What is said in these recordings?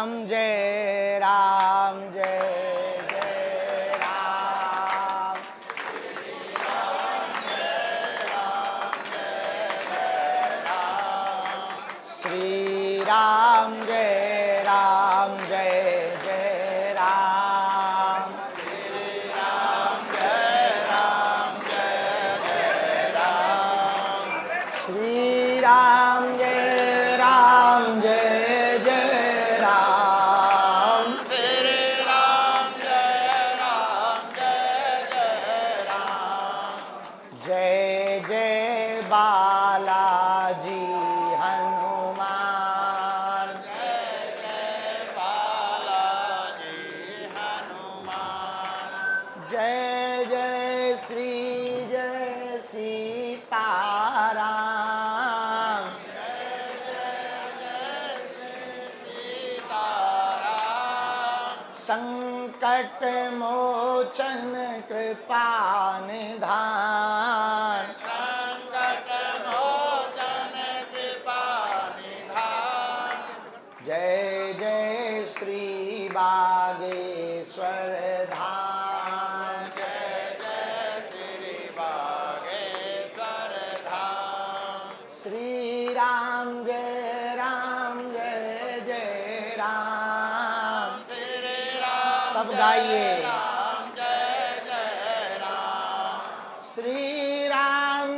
राम जय राम जय जय राम। श्री राम जय राम जय जय राम। श्री राम जय राम जय जय राम। श्री राम जय राम जय जय राम। श्री राम जय राम जय जय राम। जय जय बालाजी हनुमान। जय जय बालाजी हनुमान। जय जय श्री जय सीताराम। जय जय जय श्री सीताराम। संकट मोचन कृपा निधान। संकट मोचन कृपा निधान। जय जय श्री बागेश्वर धाम। जय जय श्री बागेश्वर धाम। श्री राम जय जय राम। श्री राम सब गाइए। श्री राम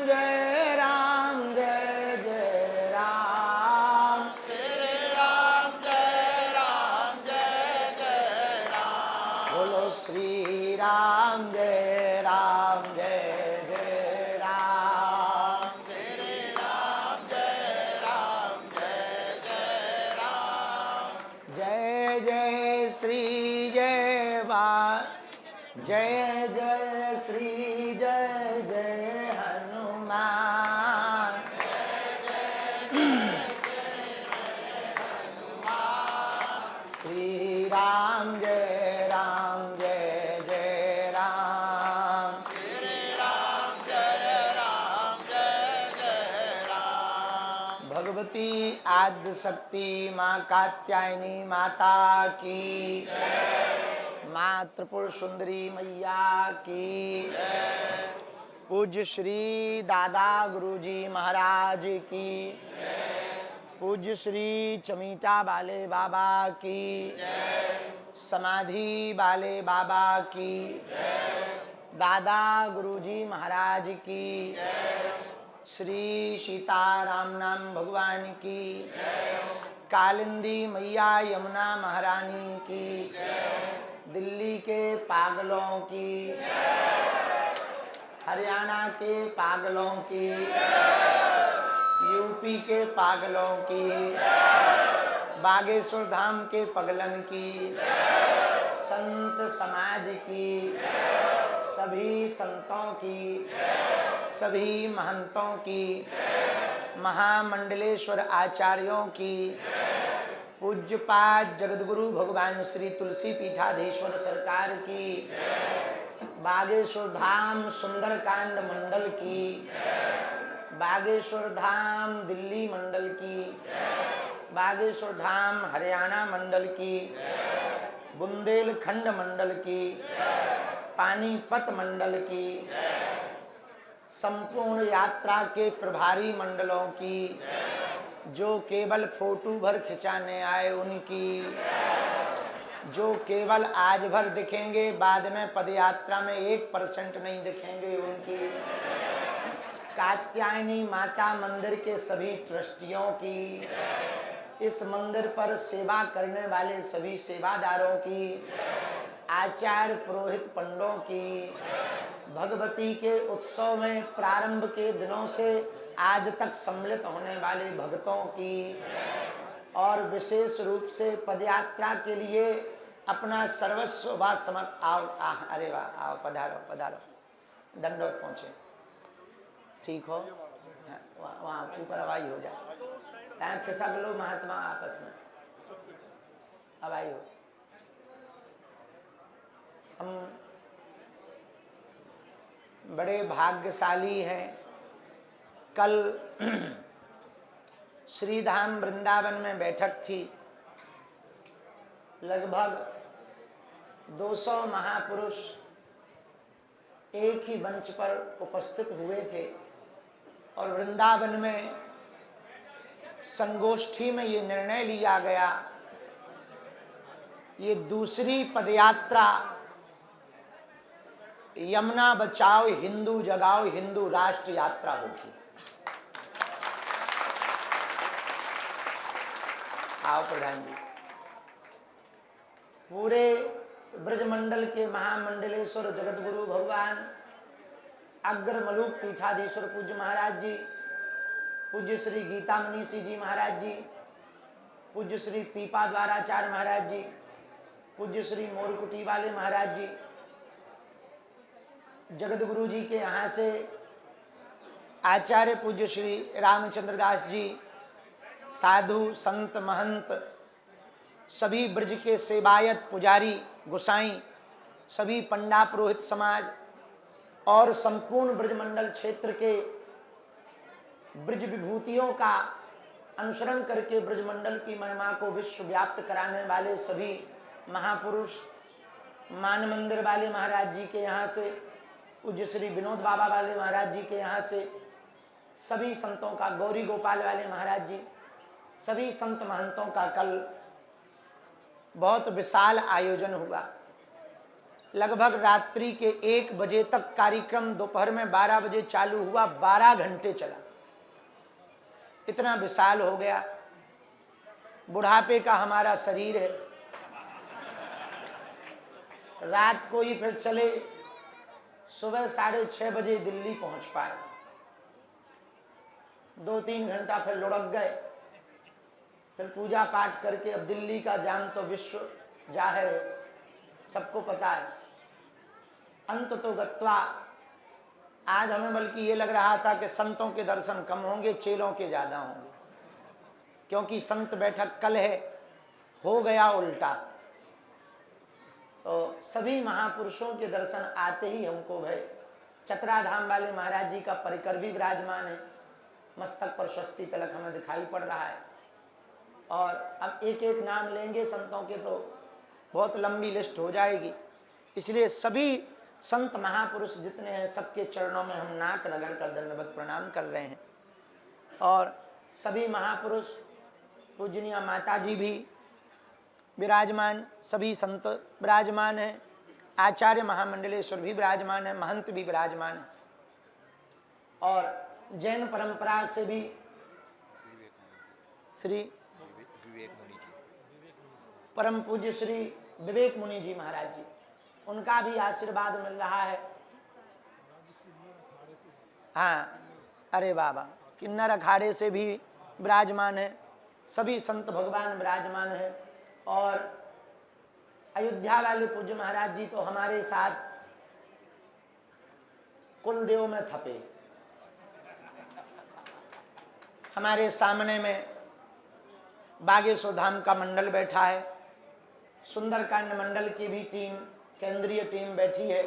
जय जय राम। श्री राम जय जय राम। बोलो श्री राम जय जय राम। श्री राम जय जय राम। जय जय श्री जय जय जय श्री जय जय हनुमान। श्री राम जय जय राम। श्री राम जय जय राम। भगवती आद्य शक्ति माँ कात्यायनी माता की माँ त्रिपुर सुंदरी मैया की। पूज्य श्री दादा गुरुजी महाराज की। पूज्य श्री चमीटा वाले बाबा की। समाधि वाले बाबा की। दादा गुरुजी महाराज की। श्री सीताराम नाम भगवान की। कालिंदी मैया यमुना महारानी की। दिल्ली के पागलों की। हरियाणा के पागलों की। यूपी के पागलों की। बागेश्वर धाम के पगलन की। संत समाज की। सभी संतों की। सभी महंतों की। महामंडलेश्वर आचार्यों की। पूज्यपाद जगतगुरु भगवान श्री तुलसी पीठाधीश्वर सरकार की। बागेश्वर धाम सुंदरकांड मंडल की। बागेश्वर धाम दिल्ली मंडल की। बागेश्वर धाम हरियाणा मंडल की। बुंदेलखंड मंडल की। पानीपत मंडल की। संपूर्ण यात्रा के प्रभारी मंडलों की। जो केवल फोटो भर खिंचाने आए उनकी। जो केवल आज भर दिखेंगे बाद में पदयात्रा में 1% नहीं दिखेंगे उनकी। कात्यायनी माता मंदिर के सभी ट्रस्टियों की। इस मंदिर पर सेवा करने वाले सभी सेवादारों की। आचार्य पुरोहित पंडों की। भगवती के उत्सव में प्रारंभ के दिनों से आज तक सम्मिलित होने वाले भक्तों की। और विशेष रूप से पदयात्रा के लिए अपना सर्वस्व व आओ अरे वाह आओ पधारो पधारो। दंडोत पहुँचे ठीक हो। वहाँ ऊपर हवाई हो जाए। टाइम खिसक लो महात्मा आपस में हवाई हो। हम बड़े भाग्यशाली हैं। कल श्रीधाम वृंदावन में बैठक थी। लगभग 200 महापुरुष एक ही मंच पर उपस्थित हुए थे और वृंदावन में संगोष्ठी में ये निर्णय लिया गया, ये दूसरी पदयात्रा यमुना बचाओ हिंदू जगाओ हिंदू राष्ट्र यात्रा होगी। आओ प्रधान जी। पूरे ब्रजमंडल के महामंडलेश्वर जगतगुरु भगवान अग्रमलूक पीठाधीश्वर पूज्य महाराज जी, पूज्य श्री गीता मनीषी जी महाराज जी, पूज्य श्री पीपा द्वाराचार्य महाराज जी, पूज्य श्री मोरकुटी वाले महाराज जी, जगतगुरु जी के यहाँ से आचार्य पूज्य श्री रामचंद्र दास जी, साधु संत महंत, सभी ब्रज के सेवायत पुजारी गोसाई, सभी पंडा पुरोहित समाज और संपूर्ण ब्रजमंडल क्षेत्र के ब्रज विभूतियों का अनुसरण करके ब्रजमंडल की महिमा को विश्व व्याप्त कराने वाले सभी महापुरुष, मान मंदिर वाले महाराज जी के यहाँ से, पूज्य श्री विनोद बाबा वाले महाराज जी के यहाँ से, सभी संतों का, गौरी गोपाल वाले महाराज जी, सभी संत महंतों का कल बहुत विशाल आयोजन हुआ। लगभग रात्रि के 1 बजे तक कार्यक्रम, दोपहर में 12 बजे चालू हुआ, 12 घंटे चला। इतना विशाल हो गया। बुढ़ापे का हमारा शरीर है, रात को ही फिर चले, सुबह 6:30 बजे दिल्ली पहुंच पाए। 2-3 घंटा फिर लुढ़क गए, फिर पूजा पाठ करके अब दिल्ली का जाम तो विश्व जाहिर है, सबको पता है। अंत तो गत्वा, आज हमें बल्कि ये लग रहा था कि संतों के दर्शन कम होंगे, चेलों के ज़्यादा होंगे, क्योंकि संत बैठक कल है, हो गया उल्टा। तो सभी महापुरुषों के दर्शन आते ही हमको भय। चतराधाम वाले महाराज जी का परिकर भी विराजमान है, मस्तक पर स्वस्ति तिलक हमें दिखाई पड़ रहा है। और अब एक एक नाम लेंगे संतों के तो बहुत लंबी लिस्ट हो जाएगी, इसलिए सभी संत महापुरुष जितने हैं सबके चरणों में हम नाक रगड़ कर दंडवत प्रणाम कर रहे हैं। और सभी महापुरुष, पूजनीय माता जी भी विराजमान, सभी संत विराजमान हैं, आचार्य महामंडलेश्वर भी विराजमान है, महंत भी विराजमान है। और जैन परंपरा से भी श्री परम पूज्य श्री विवेक मुनि जी महाराज जी, उनका भी आशीर्वाद मिल रहा है। हाँ, अरे बाबा, किन्नर अखाड़े से भी विराजमान है, सभी संत भगवान विराजमान है। और अयोध्या वाले पूज्य महाराज जी तो हमारे साथ कुलदेव में थपे, हमारे सामने में बागेश्वर धाम का मंडल बैठा है, सुंदरकांड मंडल की भी टीम, केंद्रीय टीम बैठी है।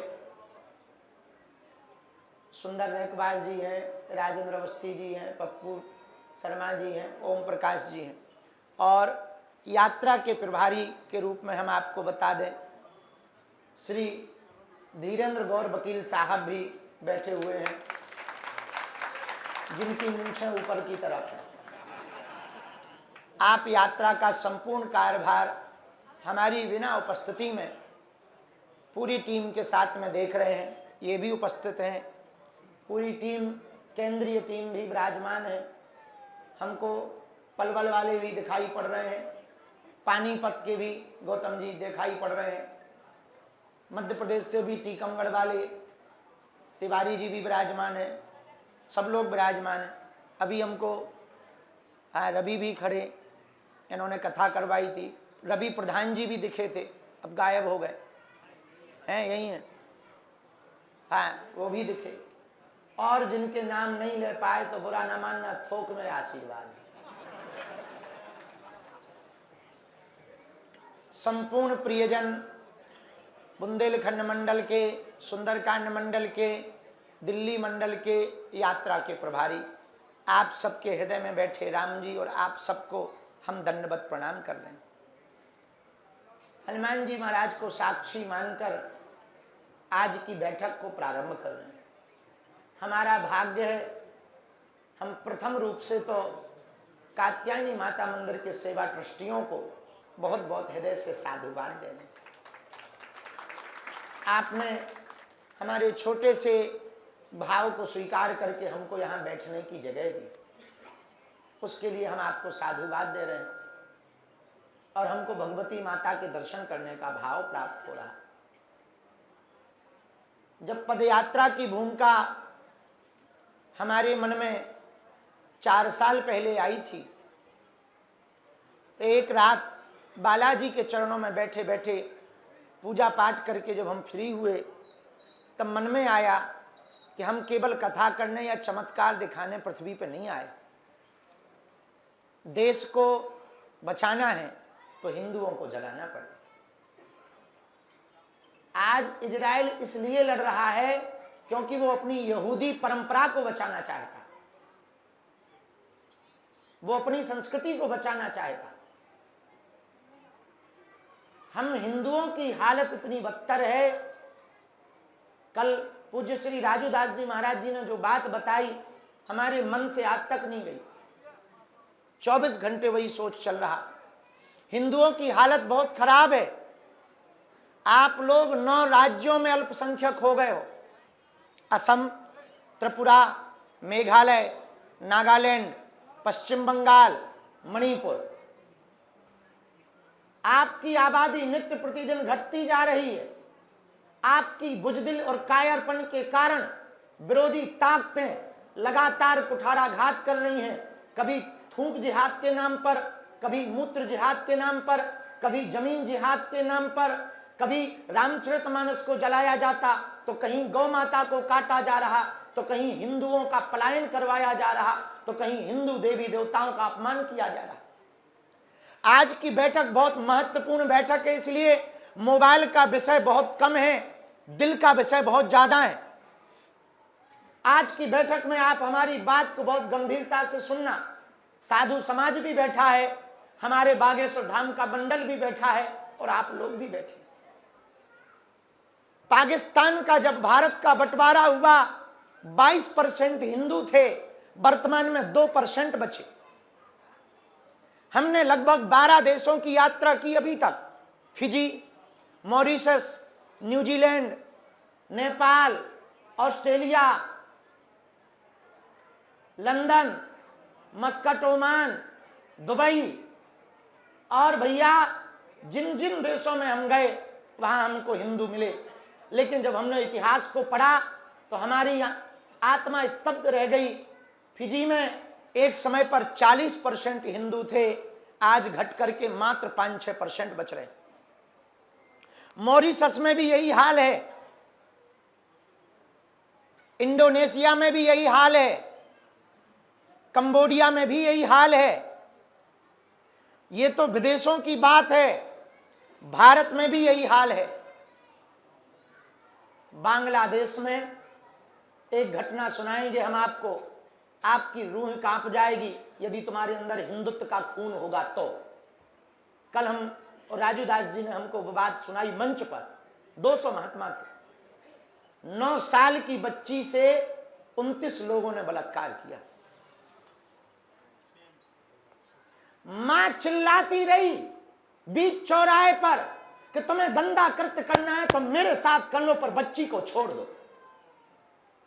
सुंदर रेखवाल जी हैं, राजेंद्र अवस्थी जी हैं, पप्पू शर्मा जी हैं, ओम प्रकाश जी हैं। और यात्रा के प्रभारी के रूप में हम आपको बता दें, श्री धीरेन्द्र गौर वकील साहब भी बैठे हुए हैं, जिनकी मूंछें ऊपर की तरफ है। आप यात्रा का संपूर्ण कार्यभार हमारी बिना उपस्थिति में पूरी टीम के साथ में देख रहे हैं, ये भी उपस्थित हैं। पूरी टीम, केंद्रीय टीम भी विराजमान है। हमको पलवल वाले भी दिखाई पड़ रहे हैं, पानीपत के भी गौतम जी दिखाई पड़ रहे हैं, मध्य प्रदेश से भी टीकमगढ़ वाले तिवारी जी भी विराजमान हैं, सब लोग विराजमान हैं। अभी हमको रवि भी खड़े, इन्होंने कथा करवाई थी, रवि प्रधान जी भी दिखे थे, अब गायब हो गए हैं, यही हैं। हाँ, वो भी दिखे। और जिनके नाम नहीं ले पाए तो बुरा ना मानना, थोक में आशीर्वाद। संपूर्ण प्रियजन, बुंदेलखंड मंडल के, सुंदरकांड मंडल के, दिल्ली मंडल के यात्रा के प्रभारी, आप सबके हृदय में बैठे राम जी और आप सबको हम दंडवत प्रणाम कर रहे हैं। हनुमान जी महाराज को साक्षी मानकर आज की बैठक को प्रारंभ कर रहे हैं। हमारा भाग्य है, हम प्रथम रूप से तो कात्यायनी माता मंदिर के सेवा ट्रस्टियों को बहुत बहुत हृदय से साधुवाद दे रहे हैं। आपने हमारे छोटे से भाव को स्वीकार करके हमको यहाँ बैठने की जगह दी, उसके लिए हम आपको साधुवाद दे रहे हैं और हमको भगवती माता के दर्शन करने का भाव प्राप्त हो रहा। जब पदयात्रा की भूमिका हमारे मन में 4 साल पहले आई थी, तो एक रात बालाजी के चरणों में बैठे बैठे पूजा पाठ करके जब हम फ्री हुए, तब मन में आया कि हम केवल कथा करने या चमत्कार दिखाने पृथ्वी पर नहीं आए। देश को बचाना है तो हिंदुओं को जगाना पड़ेगा। आज इजराइल इसलिए लड़ रहा है क्योंकि वो अपनी यहूदी परंपरा को बचाना चाहता, वो अपनी संस्कृति को बचाना चाहता। हम हिंदुओं की हालत इतनी बदतर है। कल पूज्य श्री राजूदास जी महाराज जी ने जो बात बताई, हमारे मन से आज तक नहीं गई। 24 घंटे वही सोच चल रहा। हिंदुओं की हालत बहुत खराब है। आप लोग 9 राज्यों में अल्पसंख्यक हो गए हो। असम, त्रिपुरा, मेघालय, नागालैंड, पश्चिम बंगाल, मणिपुर। आपकी आबादी नित्य प्रतिदिन घटती जा रही है। आपकी बुजदिल और कायरपन के कारण विरोधी ताकतें लगातार कुठाराघात कर रही हैं। कभी थूक जिहाद के नाम पर, कभी मूत्र जिहाद के नाम पर, कभी जमीन जिहाद के नाम पर, कभी रामचरितमानस को जलाया जाता तो कहीं गौ माता को काटा जा रहा, तो कहीं हिंदुओं का पलायन करवाया जा रहा, तो कहीं हिंदू देवी देवताओं का अपमान किया जा रहा। आज की बैठक बहुत महत्वपूर्ण बैठक है, इसलिए मोबाइल का विषय बहुत कम है, दिल का विषय बहुत ज्यादा है। आज की बैठक में आप हमारी बात को बहुत गंभीरता से सुनना। साधु समाज भी बैठा है, हमारे बागेश्वर धाम का मंडल भी बैठा है और आप लोग भी बैठे। पाकिस्तान का जब भारत का बंटवारा हुआ 22% हिंदू थे, वर्तमान में 2% बचे। हमने लगभग 12 देशों की यात्रा की अभी तक। Fiji, Mauritius, New Zealand, Nepal, Australia, London, Muscat, Oman, Dubai, और भैया जिन जिन देशों में हम गए वहां हमको हिंदू मिले। लेकिन जब हमने इतिहास को पढ़ा तो हमारी आत्मा स्तब्ध रह गई। फिजी में एक समय पर 40% हिंदू थे, आज घट करके मात्र 5-6% बच रहे। मॉरिशस में भी यही हाल है, इंडोनेशिया में भी यही हाल है, कंबोडिया में भी यही हाल है। ये तो विदेशों की बात है, भारत में भी यही हाल है। बांग्लादेश में एक घटना सुनाएंगे हम आपको, आपकी रूह कांप जाएगी यदि तुम्हारे अंदर हिंदुत्व का खून होगा तो। कल हम और राजूदास जी ने हमको वो बात सुनाई मंच पर। 200 महात्मा थे, 9 साल की बच्ची से 29 लोगों ने बलात्कार किया। मां चिल्लाती रही बीच चौराहे पर कि तुम्हें गंदा कृत्य करना है तो मेरे साथ कर लो, पर बच्ची को छोड़ दो।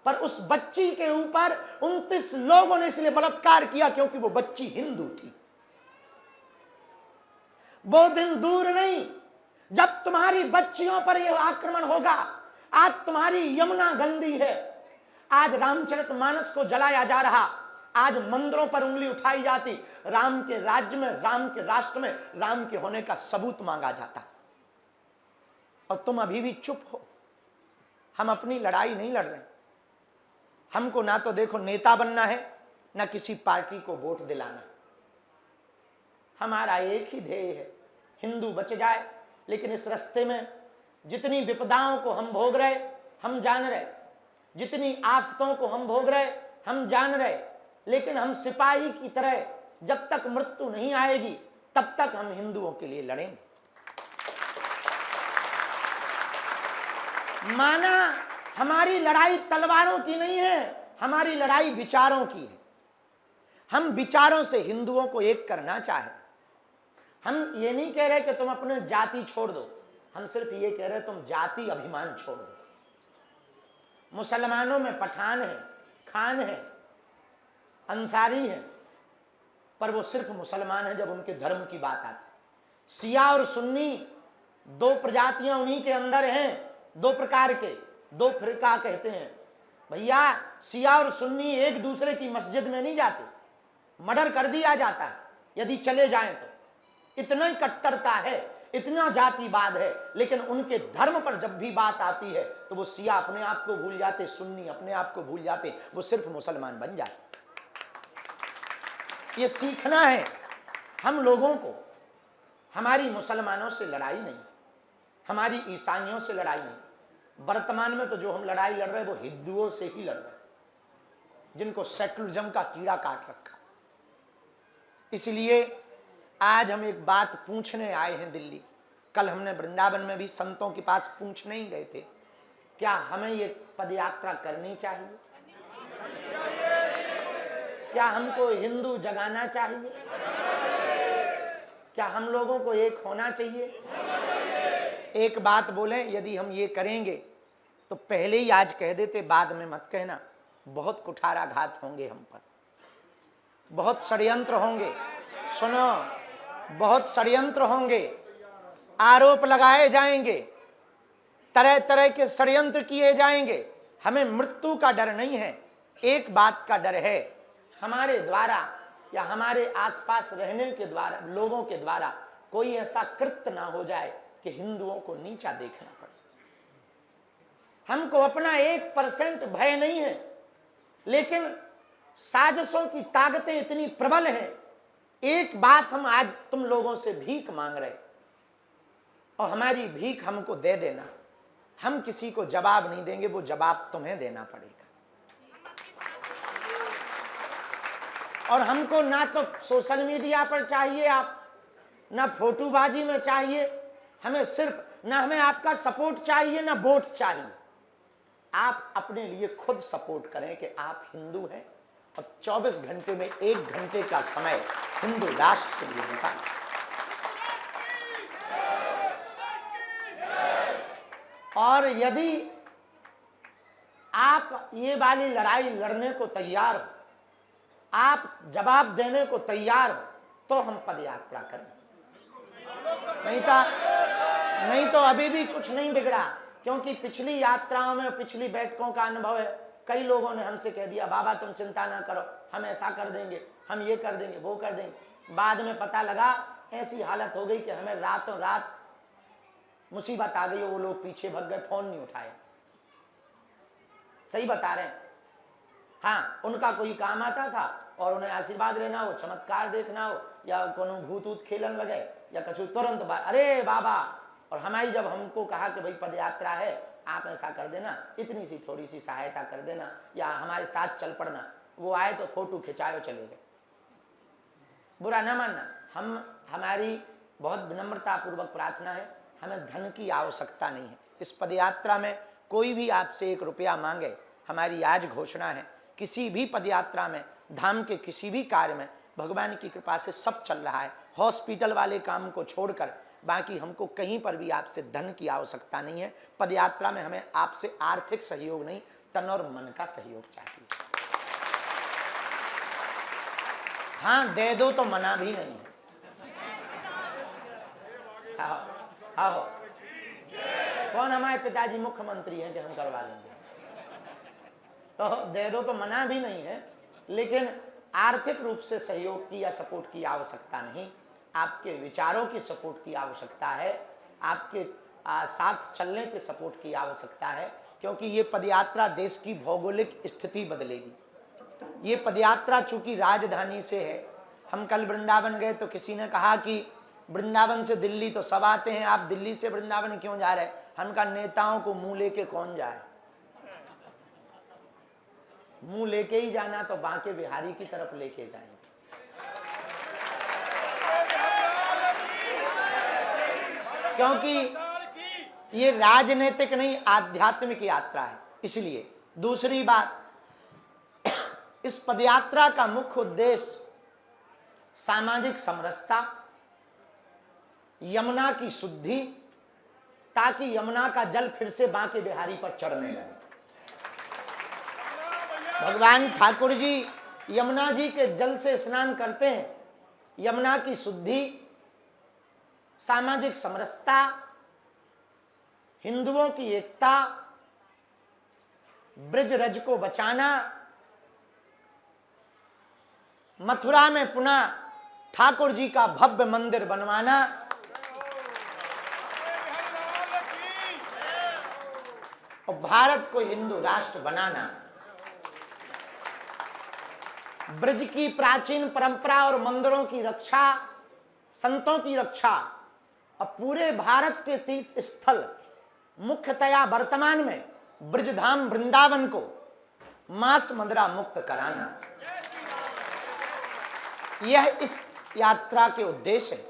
पर उस बच्ची के ऊपर 29 लोगों ने इसलिए बलात्कार किया क्योंकि वो बच्ची हिंदू थी। वो दिन दूर नहीं जब तुम्हारी बच्चियों पर यह आक्रमण होगा। आज तुम्हारी यमुना गंदी है, आज रामचरितमानस को जलाया जा रहा, आज मंदिरों पर उंगली उठाई जाती, राम के राज्य में, राम के राष्ट्र में राम के होने का सबूत मांगा जाता, और तुम अभी भी चुप हो। हम अपनी लड़ाई नहीं लड़ रहे। हमको ना तो देखो नेता बनना है, ना किसी पार्टी को वोट दिलाना। हमारा एक ही ध्येय है, हिंदू बच जाए। लेकिन इस रास्ते में जितनी विपदाओं को हम भोग रहे हम जान रहे, जितनी आफतों को हम भोग रहे हम जान रहे, लेकिन हम सिपाही की तरह जब तक मृत्यु नहीं आएगी तब तक हम हिंदुओं के लिए लड़ेंगे। माना हमारी लड़ाई तलवारों की नहीं है, हमारी लड़ाई विचारों की है। हम विचारों से हिंदुओं को एक करना चाहें। हम ये नहीं कह रहे कि तुम अपने जाति छोड़ दो, हम सिर्फ ये कह रहे तुम जाति अभिमान छोड़ दो। मुसलमानों में पठान है, खान है, अंसारी है, पर वो सिर्फ मुसलमान है जब उनके धर्म की बात आती है। शिया और सुन्नी दो प्रजातियां उन्हीं के अंदर हैं, दो प्रकार के, दो फिरका कहते हैं। भैया शिया और सुन्नी एक दूसरे की मस्जिद में नहीं जाते, मर्डर कर दिया जाता है यदि चले जाएं तो। इतना ही कट्टरता है, इतना जातिवाद है, लेकिन उनके धर्म पर जब भी बात आती है तो वो शिया अपने आप को भूल जाते, सुन्नी अपने आप को भूल जाते, वो सिर्फ मुसलमान बन जाते। ये सीखना है हम लोगों को। हमारी मुसलमानों से लड़ाई नहीं, हमारी ईसाइयों से लड़ाई नहीं। वर्तमान में तो जो हम लड़ाई लड़ रहे हैं वो हिंदुओं से ही लड़ रहे हैं, जिनको सेकुलरिज्म का कीड़ा काट रखा। इसलिए आज हम एक बात पूछने आए हैं दिल्ली। कल हमने वृंदावन में भी संतों के पास पूछने ही गए थे, क्या हमें ये पदयात्रा करनी चाहिए? क्या हमको हिंदू जगाना चाहिए? क्या हम लोगों को एक होना चाहिए? एक बात बोले, यदि हम ये करेंगे तो पहले ही आज कह देते, बाद में मत कहना। बहुत कुठाराघात होंगे हम पर, बहुत षड्यंत्र होंगे। सुनो, बहुत षड्यंत्र होंगे, आरोप लगाए जाएंगे, तरह तरह के षड्यंत्र किए जाएंगे। हमें मृत्यु का डर नहीं है, एक बात का डर है, हमारे द्वारा या हमारे आसपास रहने के द्वारा, लोगों के द्वारा कोई ऐसा कृत्य ना हो जाए कि हिंदुओं को नीचा देखना पड़े। हमको अपना 1% भय नहीं है, लेकिन साजिशों की ताकतें इतनी प्रबल हैं। एक बात हम आज तुम लोगों से भीख मांग रहे, और हमारी भीख हमको दे देना। हम किसी को जवाब नहीं देंगे, वो जवाब तुम्हें देना पड़ेगा। और हमको ना तो सोशल मीडिया पर चाहिए आप, ना फोटोबाजी में चाहिए, हमें सिर्फ, ना हमें आपका सपोर्ट चाहिए, ना वोट चाहिए। आप अपने लिए खुद सपोर्ट करें कि आप हिंदू हैं, और 24 घंटे में 1 घंटे का समय हिंदू राष्ट्र के लिए निकालें। और यदि आप ये वाली लड़ाई लड़ने को तैयार हो, आप जवाब देने को तैयार हो, तो हम पदयात्रा करें। नहीं तो अभी भी कुछ नहीं बिगड़ा, क्योंकि पिछली यात्राओं में, पिछली बैठकों का अनुभव है। कई लोगों ने हमसे कह दिया, बाबा तुम चिंता ना करो, हम ऐसा कर देंगे, हम ये कर देंगे, वो कर देंगे। बाद में पता लगा ऐसी हालत हो गई कि हमें रातों रात मुसीबत आ गई, वो लोग पीछे भग गए, फोन नहीं उठाया। सही बता रहे हैं। हाँ, उनका कोई काम आता था और उन्हें आशीर्वाद लेना हो, चमत्कार देखना हो, या कोनो भूत ऊत खेलन लगे या कछु, तुरंत अरे बाबा। और हमारी जब हमको कहा कि भाई पदयात्रा है, आप ऐसा कर देना, इतनी सी थोड़ी सी सहायता कर देना, या हमारे साथ चल पड़ना, वो आए तो फोटो खिंचाए और चले गए। बुरा ना मानना, हमारी बहुत विनम्रता पूर्वक प्रार्थना है, हमें धन की आवश्यकता नहीं है। इस पदयात्रा में कोई भी आपसे 1 रुपया मांगे, हमारी आज घोषणा है, किसी भी पदयात्रा में, धाम के किसी भी कार्य में भगवान की कृपा से सब चल रहा है। हॉस्पिटल वाले काम को छोड़कर बाकी हमको कहीं पर भी आपसे धन की आवश्यकता नहीं है। पदयात्रा में हमें आपसे आर्थिक सहयोग नहीं, तन और मन का सहयोग चाहिए। हाँ, दे दो तो मना भी नहीं है। आओ, कौन हमारे पिताजी मुख्यमंत्री हैं कि हम करवा लेंगे? तो दे दो तो मना भी नहीं है, लेकिन आर्थिक रूप से सहयोग की या सपोर्ट की आवश्यकता नहीं, आपके विचारों की सपोर्ट की आवश्यकता है, आपके साथ चलने के सपोर्ट की आवश्यकता है। क्योंकि ये पदयात्रा देश की भौगोलिक स्थिति बदलेगी। ये पदयात्रा चूंकि राजधानी से है, हम कल वृंदावन गए तो किसी ने कहा कि वृंदावन से दिल्ली तो सब आते हैं, आप दिल्ली से वृंदावन क्यों जा रहे हैं? हम कहा नेताओं को मुंह लेके कौन जाए, मुंह लेके ही जाना तो बांके बिहारी की तरफ लेके जाएंगे। ये राजनीतिक नहीं, आध्यात्मिक यात्रा है। इसलिए दूसरी बात, इस पदयात्रा का मुख्य उद्देश्य सामाजिक समरसता, यमुना की शुद्धि, ताकि यमुना का जल फिर से बांके बिहारी पर चढ़ने लगे। भगवान ठाकुर जी यमुना जी के जल से स्नान करते हैं। यमुना की शुद्धि, सामाजिक समरसता, हिंदुओं की एकता, ब्रज रज को बचाना, मथुरा में पुनः ठाकुर जी का भव्य मंदिर बनवाना, और भारत को हिंदू राष्ट्र बनाना, ब्रज की प्राचीन परंपरा और मंदिरों की रक्षा, संतों की रक्षा, और पूरे भारत के तीर्थ स्थल मुख्यतया वर्तमान में ब्रजधाम वृंदावन को मांस मदिरा मुक्त कराना, यह इस यात्रा के उद्देश्य है।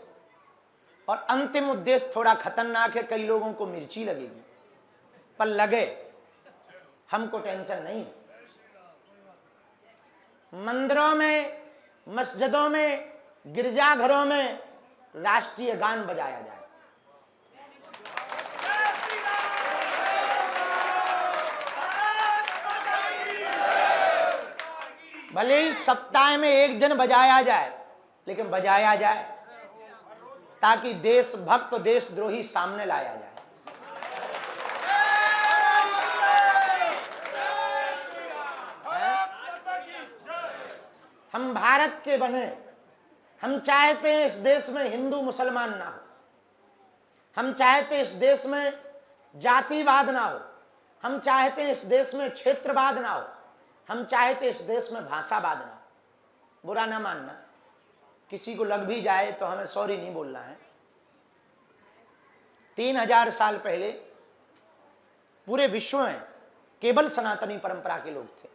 और अंतिम उद्देश्य थोड़ा खतरनाक है, कई लोगों को मिर्ची लगेगी, पर लगे, हमको टेंशन नहीं। मंदिरों में, मस्जिदों में, गिरजाघरों में राष्ट्रीय गान बजाया जाए। भले ही सप्ताह में एक दिन बजाया जाए, लेकिन बजाया जाए, ताकि देशभक्त, देशद्रोही सामने लाया जाए। हम भारत के बने, हम चाहते हैं इस देश में हिंदू मुसलमान ना हो, हम चाहते हैं इस देश में जातिवाद ना हो, हम चाहते हैं इस देश में क्षेत्रवाद ना हो, हम चाहते हैं इस देश में भाषावाद ना हो। बुरा ना मानना, किसी को लग भी जाए तो हमें सॉरी नहीं बोलना है। 3000 साल पहले पूरे विश्व में केवल सनातनी परंपरा के लोग थे,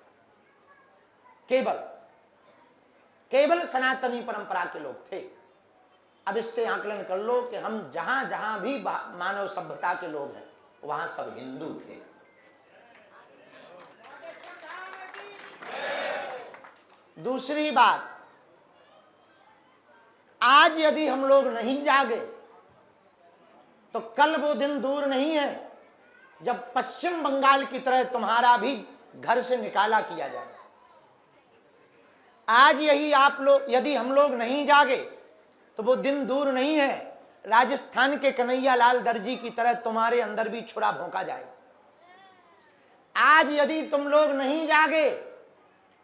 केवल सनातनी परंपरा के लोग थे। अब इससे आकलन कर लो कि हम जहां जहां भी मानव सभ्यता के लोग हैं, वहां सब हिंदू थे। दूसरी बात, आज यदि हम लोग नहीं जागे तो कल वो दिन दूर नहीं है जब पश्चिम बंगाल की तरह तुम्हारा भी घर से निकाला किया जाए। आज यही आप लोग, यदि हम लोग नहीं जागे तो वो दिन दूर नहीं है, राजस्थान के कन्हैया लाल दर्जी की तरह तुम्हारे अंदर भी छुरा भोंका जाए। आज यदि तुम लोग नहीं जागे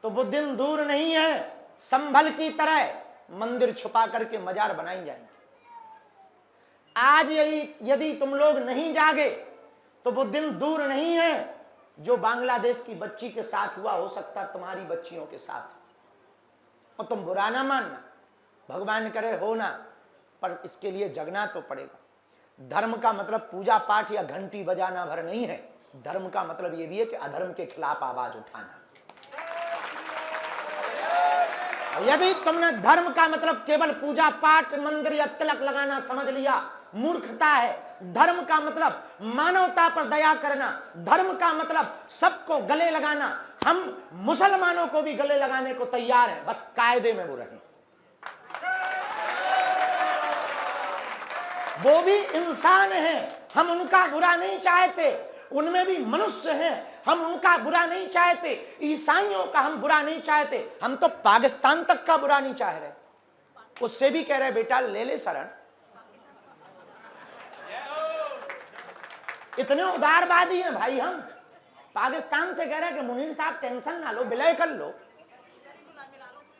तो वो दिन दूर नहीं है, संभल की तरह मंदिर छुपा करके मजार बनाई जाएंगे। आज यदि तुम लोग नहीं जागे तो वो दिन दूर नहीं है जो बांग्लादेश की बच्ची के साथ हुआ, हो सकता तुम्हारी बच्चियों के साथ। और तुम बुरा ना मानना, भगवान करे हो ना, पर इसके लिए जगना तो पड़ेगा। धर्म का मतलब पूजा पाठ या घंटी बजाना भर नहीं है। धर्म का मतलब ये भी है कि अधर्म के खिलाफ आवाज उठाना। यदि तुमने धर्म का मतलब केवल पूजा पाठ, मंदिर या तिलक लगाना समझ लिया, मूर्खता है। धर्म का मतलब मानवता पर दया करना, धर्म का मतलब सबको गले लगाना। हम मुसलमानों को भी गले लगाने को तैयार हैं, बस कायदे में वो रहें। वो भी इंसान हैं, हम उनका बुरा नहीं चाहते, उनमें भी मनुष्य हैं, हम उनका बुरा नहीं चाहते। ईसाइयों का हम बुरा नहीं चाहते, हम तो पाकिस्तान तक का बुरा नहीं चाह रहे। उससे भी कह रहे बेटा ले ले शरण। इतने उदारवादी हैं भाई हम। पाकिस्तान से कह रहे हैं कि मुनीर साहब टेंशन ना लो, विलय कर लो,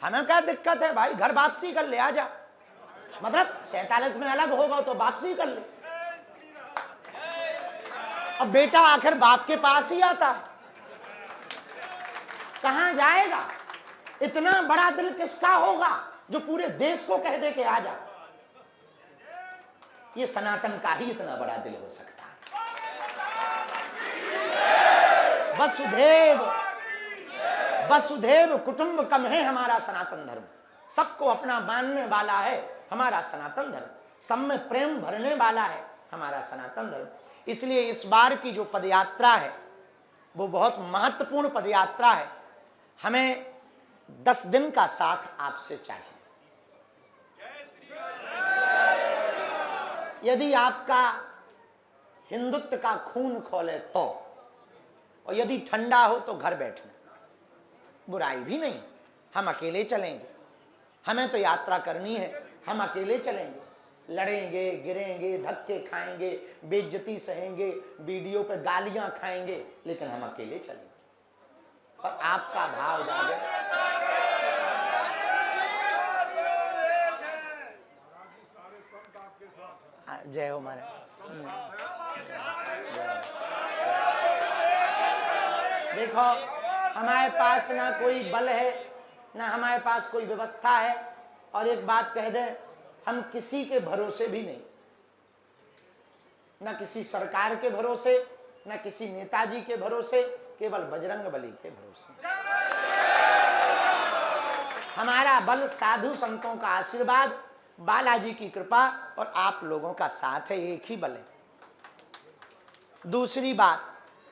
हमें क्या दिक्कत है भाई, घर वापसी कर ले, आ जा। मतलब 47 में अलग होगा तो वापसी कर ले। अब बेटा आखिर बाप के पास ही आता, कहां जाएगा? इतना बड़ा दिल किसका होगा जो पूरे देश को कह दे के आ जा? ये सनातन का ही इतना बड़ा दिल हो सकता है। वसुधैव वसुधैव कुटुंबकम है हमारा सनातन धर्म। सबको अपना मानने वाला है हमारा सनातन धर्म। सब में प्रेम भरने वाला है हमारा सनातन धर्म। इसलिए इस बार की जो पदयात्रा है वो बहुत महत्वपूर्ण पदयात्रा है। हमें 10 दिन का साथ आपसे चाहिए। यदि आपका हिंदुत्व का खून खोले तो, और यदि ठंडा हो तो घर बैठना, बुराई भी नहीं। हम अकेले चलेंगे, हमें तो यात्रा करनी है, हम अकेले चलेंगे, लड़ेंगे, गिरेंगे, धक्के खाएंगे, बेइज्जती सहेंगे, वीडियो पे गालियां खाएंगे, लेकिन हम अकेले चलेंगे। और आपका भाव जागे। जय हो महाराज। देखो, हमारे पास ना कोई बल है, ना हमारे पास कोई व्यवस्था है, और एक बात कह दें, हम किसी के भरोसे भी नहीं, ना किसी सरकार के भरोसे, ना किसी नेताजी के भरोसे, केवल बजरंग बली के भरोसे। हमारा बल साधु संतों का आशीर्वाद, बालाजी की कृपा और आप लोगों का साथ है, एक ही बल है। दूसरी बात,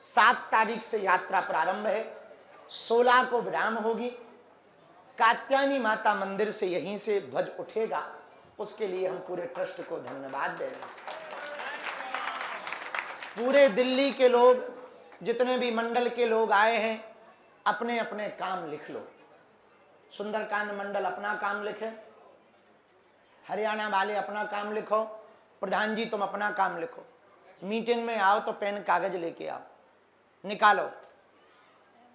7 तारीख से यात्रा प्रारंभ है, 16 को विराम होगी। कात्यायनी माता मंदिर से यहीं से ध्वज उठेगा, उसके लिए हम पूरे ट्रस्ट को धन्यवाद दे रहे हैं। पूरे दिल्ली के लोग, जितने भी मंडल के लोग आए हैं, अपने अपने काम लिख लो। सुंदरकांड मंडल अपना काम लिखे, हरियाणा वाले अपना काम लिखो, प्रधान जी तुम अपना काम लिखो। मीटिंग में आओ तो पेन कागज लेके आओ, निकालो।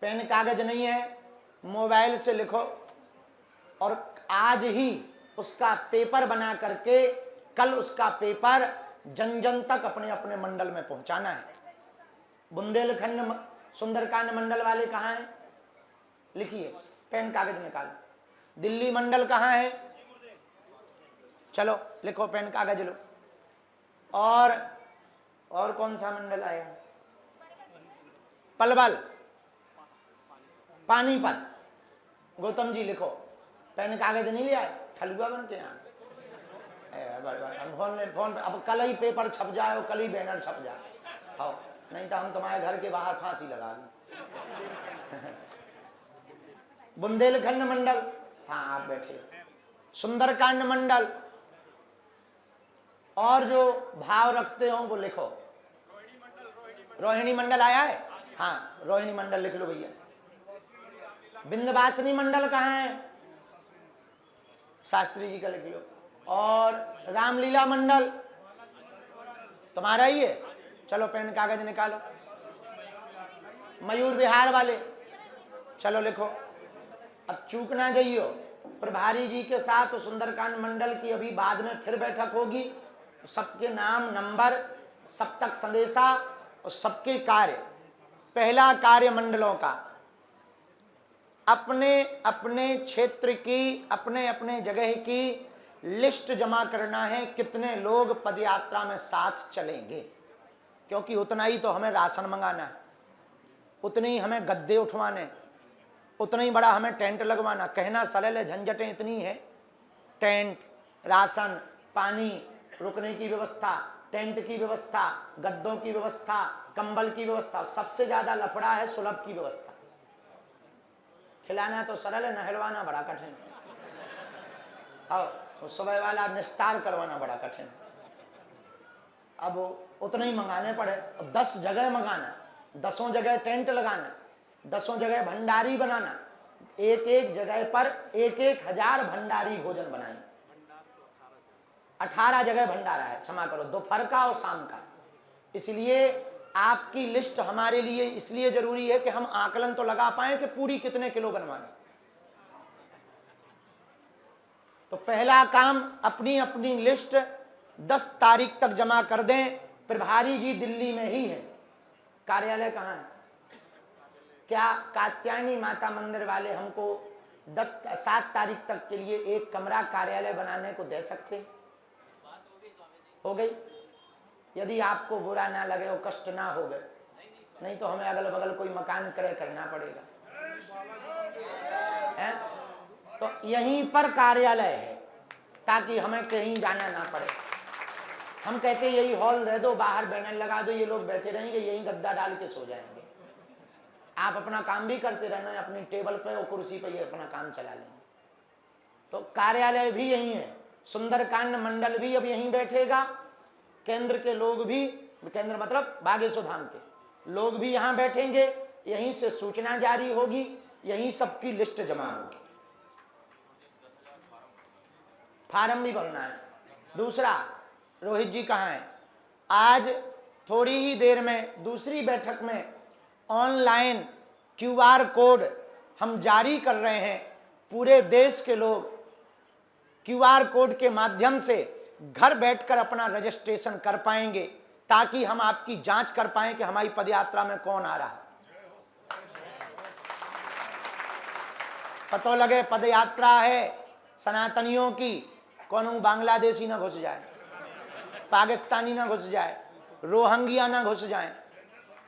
पेन कागज नहीं है, मोबाइल से लिखो, और आज ही उसका पेपर बना करके कल उसका पेपर जन जन तक अपने अपने मंडल में पहुंचाना है। बुंदेलखंड सुंदरकांड मंडल वाले कहाँ हैं? लिखिए, पेन कागज निकालो। दिल्ली मंडल कहाँ है? चलो लिखो, पेन कागज लो। और कौन सा मंडल आया? पलवल, पानीपत, गौतम जी लिखो। पेन कागज नहीं ले आए, ठलुआ बन के यहाँ फोन पे। अब कल ही पेपर छप जाए, कल ही बैनर छप जाए, हाँ, नहीं तो हम तुम्हारे घर के बाहर फांसी लगा दें। बुंदेलखंड मंडल, हाँ आप बैठे। सुंदरकांड मंडल, और जो भाव रखते हो वो लिखो। रोहिणी मंडल आया है? हाँ, रोहिणी मंडल लिख लो भैया। विंध्यवासिनी मंडल कहाँ है? शास्त्री जी का लिख लो। और रामलीला मंडल तुम्हारा ही है? चलो पेन कागज निकालो। मयूर विहार वाले, चलो लिखो। अब चूक ना जाइयो, प्रभारी जी के साथ सुंदरकांड मंडल की अभी बाद में फिर बैठक होगी। सबके नाम, नंबर, सब तक संदेशा और सबके कार्य। पहला कार्य मंडलों का अपने अपने क्षेत्र की, अपने अपने जगह की लिस्ट जमा करना है, कितने लोग पदयात्रा में साथ चलेंगे, क्योंकि उतना ही तो हमें राशन मंगाना है, उतनी ही हमें गद्दे उठवाने, उतना ही बड़ा हमें टेंट लगवाना। कहना सरल है, झंझटें इतनी है। टेंट, राशन, पानी, रुकने की व्यवस्था, टेंट की व्यवस्था, गद्दों की व्यवस्था, कंबल की व्यवस्था, सबसे ज्यादा लफड़ा है सुलभ की व्यवस्था। खिलाना तो सरल है, नहलवाना बड़ा कठिन है, और सुबह वाला निस्तार करवाना बड़ा कठिन है। अब उतना ही मंगाने पड़े, 10 जगह मंगाना, 10 जगह टेंट लगाना, 10 जगह भंडारी बनाना, एक एक जगह पर 1-1 हजार भंडारी भोजन बनाएंगे। 18 जगह भंडारा है, क्षमा करो, दोपहर का और शाम का। इसलिए आपकी लिस्ट हमारे लिए इसलिए जरूरी है कि हम आकलन तो लगा पाए कि पूरी कितने किलो बनवानी। तो पहला काम, अपनी अपनी लिस्ट 10 तारीख तक जमा कर दें। प्रभारी जी दिल्ली में ही है, कार्यालय कहाँ है? क्या कात्यायनी माता मंदिर वाले हमको 7 तारीख तक के लिए एक कमरा कार्यालय बनाने को दे सकते? हो गई? यदि आपको बुरा ना लगे और कष्ट ना हो गए, नहीं तो हमें अगल बगल कोई मकान क्रय करना पड़ेगा, है? तो यहीं पर कार्यालय है, ताकि हमें कहीं जाना ना पड़े, हम कहते यही हॉल दे दो, बाहर बैनर लगा दो, ये लोग बैठे रहेंगे, यही गद्दा डाल के सो जाएंगे। आप अपना काम भी करते रहना, अपनी टेबल पे और कुर्सी पे ये अपना काम चला लेंगे। तो कार्यालय भी यही है, सुंदरकांड मंडल भी अब यहीं बैठेगा, केंद्र के लोग भी, केंद्र मतलब बागेश्वर धाम के लोग भी यहाँ बैठेंगे, यहीं से सूचना जारी होगी, यहीं सबकी लिस्ट जमा होगी। फार्म भी भरना है। दूसरा, रोहित जी कहाँ हैं? आज थोड़ी ही देर में दूसरी बैठक में ऑनलाइन QR कोड हम जारी कर रहे हैं। पूरे देश के लोग QR कोड के माध्यम से घर बैठकर अपना रजिस्ट्रेशन कर पाएंगे, ताकि हम आपकी जांच कर पाएं कि हमारी पदयात्रा में कौन आ रहा है। पता लगे पदयात्रा है सनातनियों की, कौन बांग्लादेशी ना घुस जाए, पाकिस्तानी ना घुस जाए, रोहंगिया ना घुस जाए,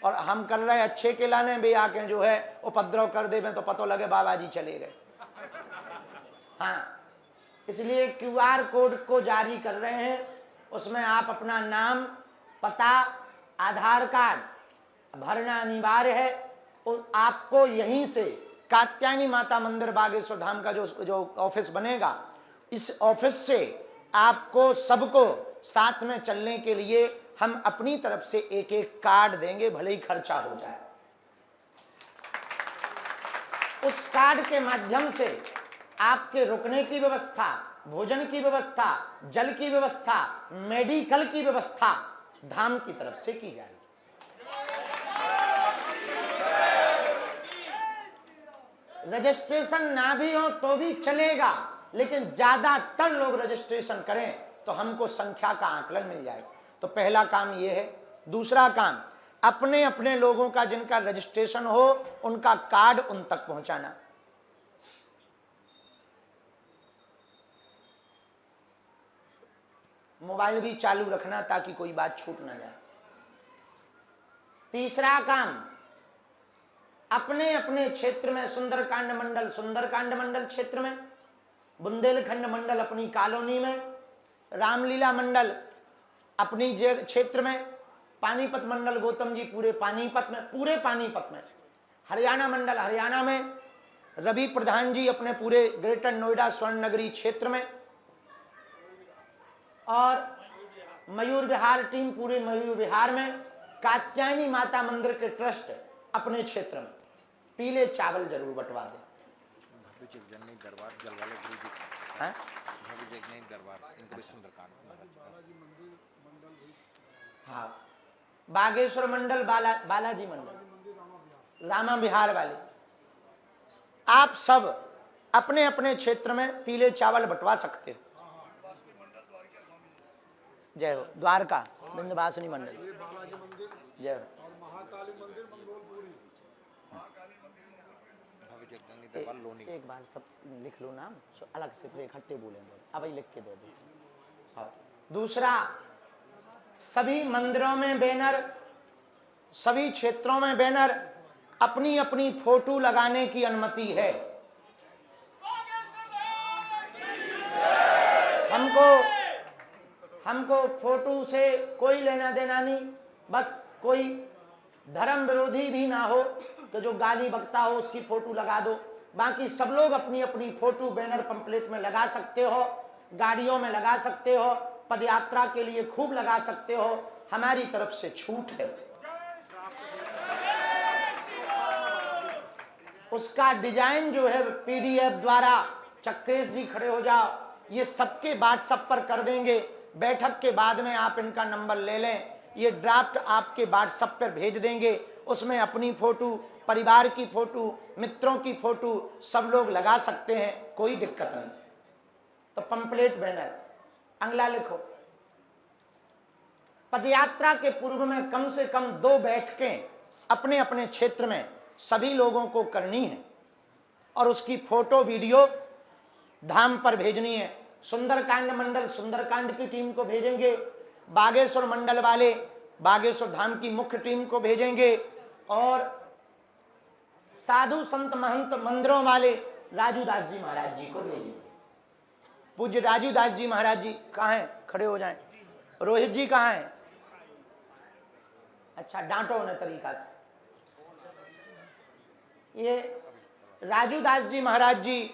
और हम कर रहे अच्छे के लाने भी आके जो है उपद्रव कर दे तो पता लगे बाबा जी चले गए। हाँ, इसलिए QR कोड को जारी कर रहे हैं, उसमें आप अपना नाम, पता, आधार कार्ड भरना अनिवार्य है। और आपको यहीं से कात्यायनी माता मंदिर बागेश्वर धाम का जो ऑफिस बनेगा, इस ऑफिस से आपको सबको साथ में चलने के लिए हम अपनी तरफ से एक एक कार्ड देंगे, भले ही खर्चा हो जाए। उस कार्ड के माध्यम से आपके रुकने की व्यवस्था, भोजन की व्यवस्था, जल की व्यवस्था, मेडिकल की व्यवस्था धाम की तरफ से की जाएगी। रजिस्ट्रेशन ना भी हो तो भी चलेगा, लेकिन ज्यादातर लोग रजिस्ट्रेशन करें तो हमको संख्या का आकलन मिल जाएगा। तो पहला काम यह है। दूसरा काम, अपने अपने लोगों का जिनका रजिस्ट्रेशन हो उनका कार्ड उन तक पहुंचाना। मोबाइल भी चालू रखना ताकि कोई बात छूट ना जाए। तीसरा काम, अपने अपने क्षेत्र में सुंदरकांड मंडल क्षेत्र में, बुंदेलखंड मंडल अपनी कॉलोनी में, रामलीला मंडल अपनी क्षेत्र में, पानीपत मंडल गौतम जी पूरे पानीपत में, हरियाणा मंडल हरियाणा में, रवि प्रधान जी अपने पूरे ग्रेटर नोएडा स्वर्ण नगरी क्षेत्र में, और मयूर विहार टीम पूरे मयूर विहार में, कात्यायनी माता मंदिर के ट्रस्ट अपने क्षेत्र में। पीले चावल जरूर बंटवा दें। हाँ, बागेश्वर मंडल, बालाजी मंडल, रामा विहार वाले, आप सब अपने अपने क्षेत्र में पीले चावल बंटवा सकते हो। जय हो। द्वारका विंध्यवासिनी मंडल, जय हो। एक बार सब लिख लो नाम, अलग से फिर इकट्ठे बोलेंगे, अब लिख के दे दो। दूसरा, सभी मंदिरों में बैनर, सभी क्षेत्रों में बैनर, अपनी अपनी फोटो लगाने की अनुमति है। हमको फोटो से कोई लेना देना नहीं, बस कोई धर्म विरोधी भी ना हो कि जो गाली बकता हो उसकी फोटो लगा दो। बाकी सब लोग अपनी अपनी फोटो बैनर पंपलेट में लगा सकते हो, गाड़ियों में लगा सकते हो, पदयात्रा के लिए खूब लगा सकते हो, हमारी तरफ से छूट है। उसका डिजाइन जो है PDF द्वारा, चक्रेश जी खड़े हो जाओ, ये सबके व्हाट्सएप पर कर देंगे। बैठक के बाद में आप इनका नंबर ले लें, ये ड्राफ्ट आपके व्हाट्सएप पर भेज देंगे। उसमें अपनी फोटो, परिवार की फोटो, मित्रों की फोटो सब लोग लगा सकते हैं, कोई दिक्कत नहीं। तो पंपलेट बैनर अगला लिखो। पदयात्रा के पूर्व में कम से कम 2 बैठकें अपने अपने क्षेत्र में सभी लोगों को करनी है, और उसकी फोटो वीडियो धाम पर भेजनी है। सुंदरकांड मंडल सुंदरकांड की टीम को भेजेंगे, बागेश्वर मंडल वाले बागेश्वर धाम की मुख्य टीम को भेजेंगे, और साधु संत महंत मंदिरों वाले राजू दास जी महाराज जी को भेजेंगे। पूज्य राजू दास जी महाराज जी कहाँ हैं? खड़े हो जाएं। रोहित जी कहाँ हैं? अच्छा, डांटो उन्हें तरीका से। ये राजू दास जी महाराज जी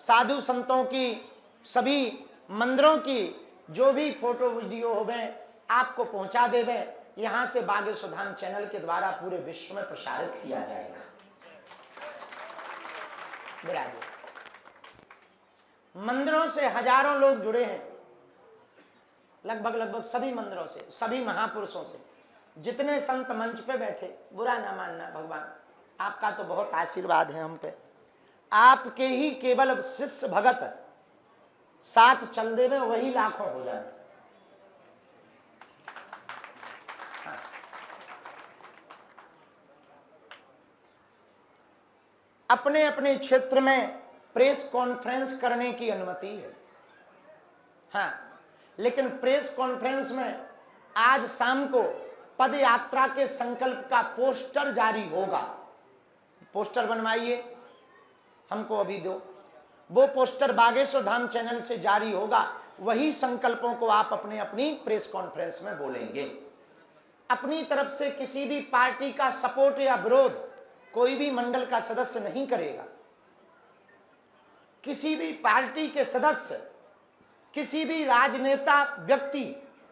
साधु संतों की, सभी मंदिरों की जो भी फोटो वीडियो होवे आपको पहुंचा देवे, यहां से बागेश्वर धाम चैनल के द्वारा पूरे विश्व में प्रसारित किया जाएगा। मंदिरों से हजारों लोग जुड़े हैं, लगभग सभी मंदिरों से, सभी महापुरुषों से, जितने संत मंच पे बैठे, बुरा ना मानना भगवान, आपका तो बहुत आशीर्वाद है हम पे। आपके ही केवल शिष्य भगत साथ चल देवे वही लाखों हो जाए। हाँ। अपने अपने क्षेत्र में प्रेस कॉन्फ्रेंस करने की अनुमति है, हाँ, लेकिन प्रेस कॉन्फ्रेंस में आज शाम को पद यात्रा के संकल्प का पोस्टर जारी होगा। पोस्टर बनवाइए, हमको अभी दो। वो पोस्टर बागेश्वर धाम चैनल से जारी होगा, वही संकल्पों को आप अपने अपनी प्रेस कॉन्फ्रेंस में बोलेंगे। अपनी तरफ से किसी भी पार्टी का सपोर्ट या विरोध कोई भी मंडल का सदस्य नहीं करेगा। किसी भी पार्टी के सदस्य, किसी भी राजनेता व्यक्ति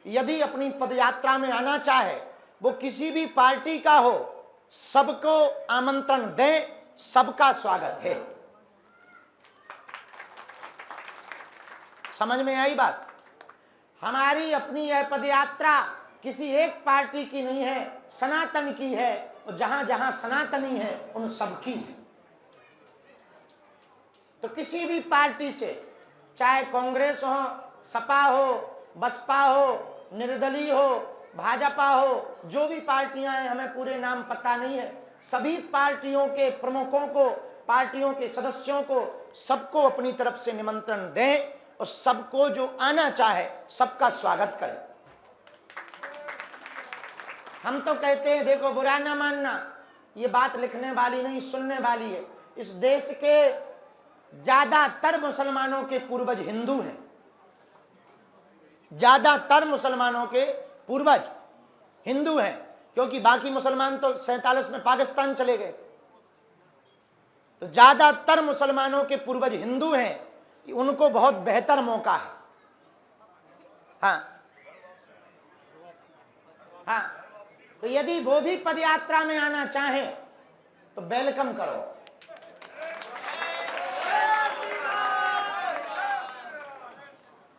यदि अपनी पदयात्रा में आना चाहे, वो किसी भी पार्टी का हो, सबको आमंत्रण दें, सबका स्वागत है। समझ में आई बात? हमारी अपनी यह पदयात्रा किसी एक पार्टी की नहीं है, सनातन की है, और जहां जहां सनातनी है उन सबकी है। तो किसी भी पार्टी से, चाहे कांग्रेस हो, सपा हो, बसपा हो, निर्दलीय हो, भाजपा हो, जो भी पार्टियां हैं, हमें पूरे नाम पता नहीं है, सभी पार्टियों के प्रमुखों को, पार्टियों के सदस्यों को, सबको अपनी तरफ से निमंत्रण दें और सबको जो आना चाहे सबका स्वागत करें। हम तो कहते हैं, देखो बुरा ना मानना, ये बात लिखने वाली नहीं सुनने वाली है। इस देश के ज्यादातर मुसलमानों के पूर्वज हिंदू हैं, ज्यादातर मुसलमानों के पूर्वज हिंदू हैं, क्योंकि बाकी मुसलमान तो 47 में पाकिस्तान चले गए। तो ज्यादातर मुसलमानों के पूर्वज हिंदू हैं, उनको बहुत बेहतर मौका है। हाँ हाँ, तो यदि वो भी पदयात्रा में आना चाहें तो वेलकम करो।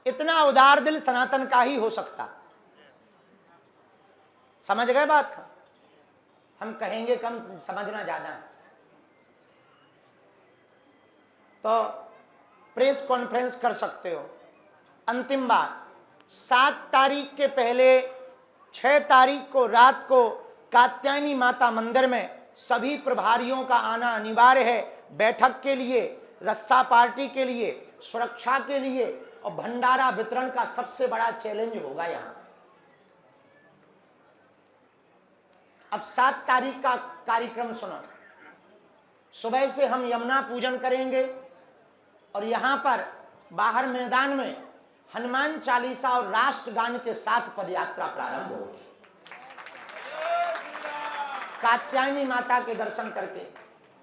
इतना उदार दिल सनातन का ही हो सकता। समझ गए बात का? हम कहेंगे कम, समझना ज्यादा है। तो प्रेस कॉन्फ्रेंस कर सकते हो। अंतिम बात, 7 तारीख के पहले 6 तारीख को रात को कात्यायनी माता मंदिर में सभी प्रभारियों का आना अनिवार्य है, बैठक के लिए, रस्सा पार्टी के लिए, सुरक्षा के लिए, और भंडारा वितरण का सबसे बड़ा चैलेंज होगा यहाँ। अब 7 तारीख का कार्यक्रम सुनो। सुबह से हम यमुना पूजन करेंगे और यहाँ पर बाहर मैदान में हनुमान चालीसा और राष्ट्रगान के साथ पदयात्रा प्रारंभ होगी। कात्यायनी माता के दर्शन करके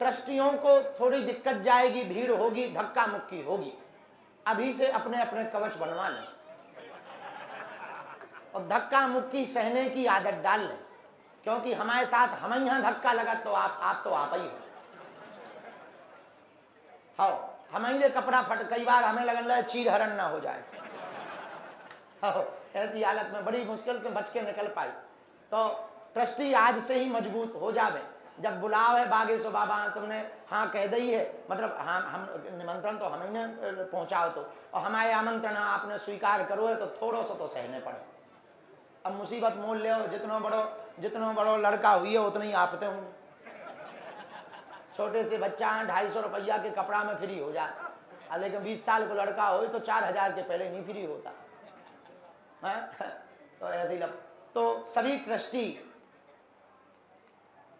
ट्रस्टियों को थोड़ी दिक्कत जाएगी, भीड़ होगी, धक्का मुक्की होगी। अभी से अपने अपने कवच बनवा लें और धक्का मुक्की सहने की आदत डाल लें, क्योंकि हमारे साथ हमें यहाँ धक्का लगा तो आप तो आप ही हो। हाँ, हमें कपड़ा फट, कई बार हमें लगन लगा चीड़ हरण ना हो जाए। हाँ, ऐसी हालत में बड़ी मुश्किल से बच के निकल पाई। तो ट्रस्टी आज से ही मजबूत हो जावे। जब बुलाव है बागेश्वर बाबा, तुमने हाँ कह दी है, मतलब हाँ, हम निमंत्रण तो हमें पहुंचाओ तो, और हमारे आमंत्रण आपने स्वीकार करो है, तो थोड़ा सा तो सहने पड़े। अब मुसीबत मोल ले, जितनो बड़ो लड़का हुई है उतनी आपते हूँ। छोटे से बच्चा 250 रुपया के कपड़ा में फ्री हो जाए, लेकिन 20 साल को लड़का हो तो 4000 के पहले नहीं फ्री होता है। तो ऐसे ही तो सभी ट्रस्टी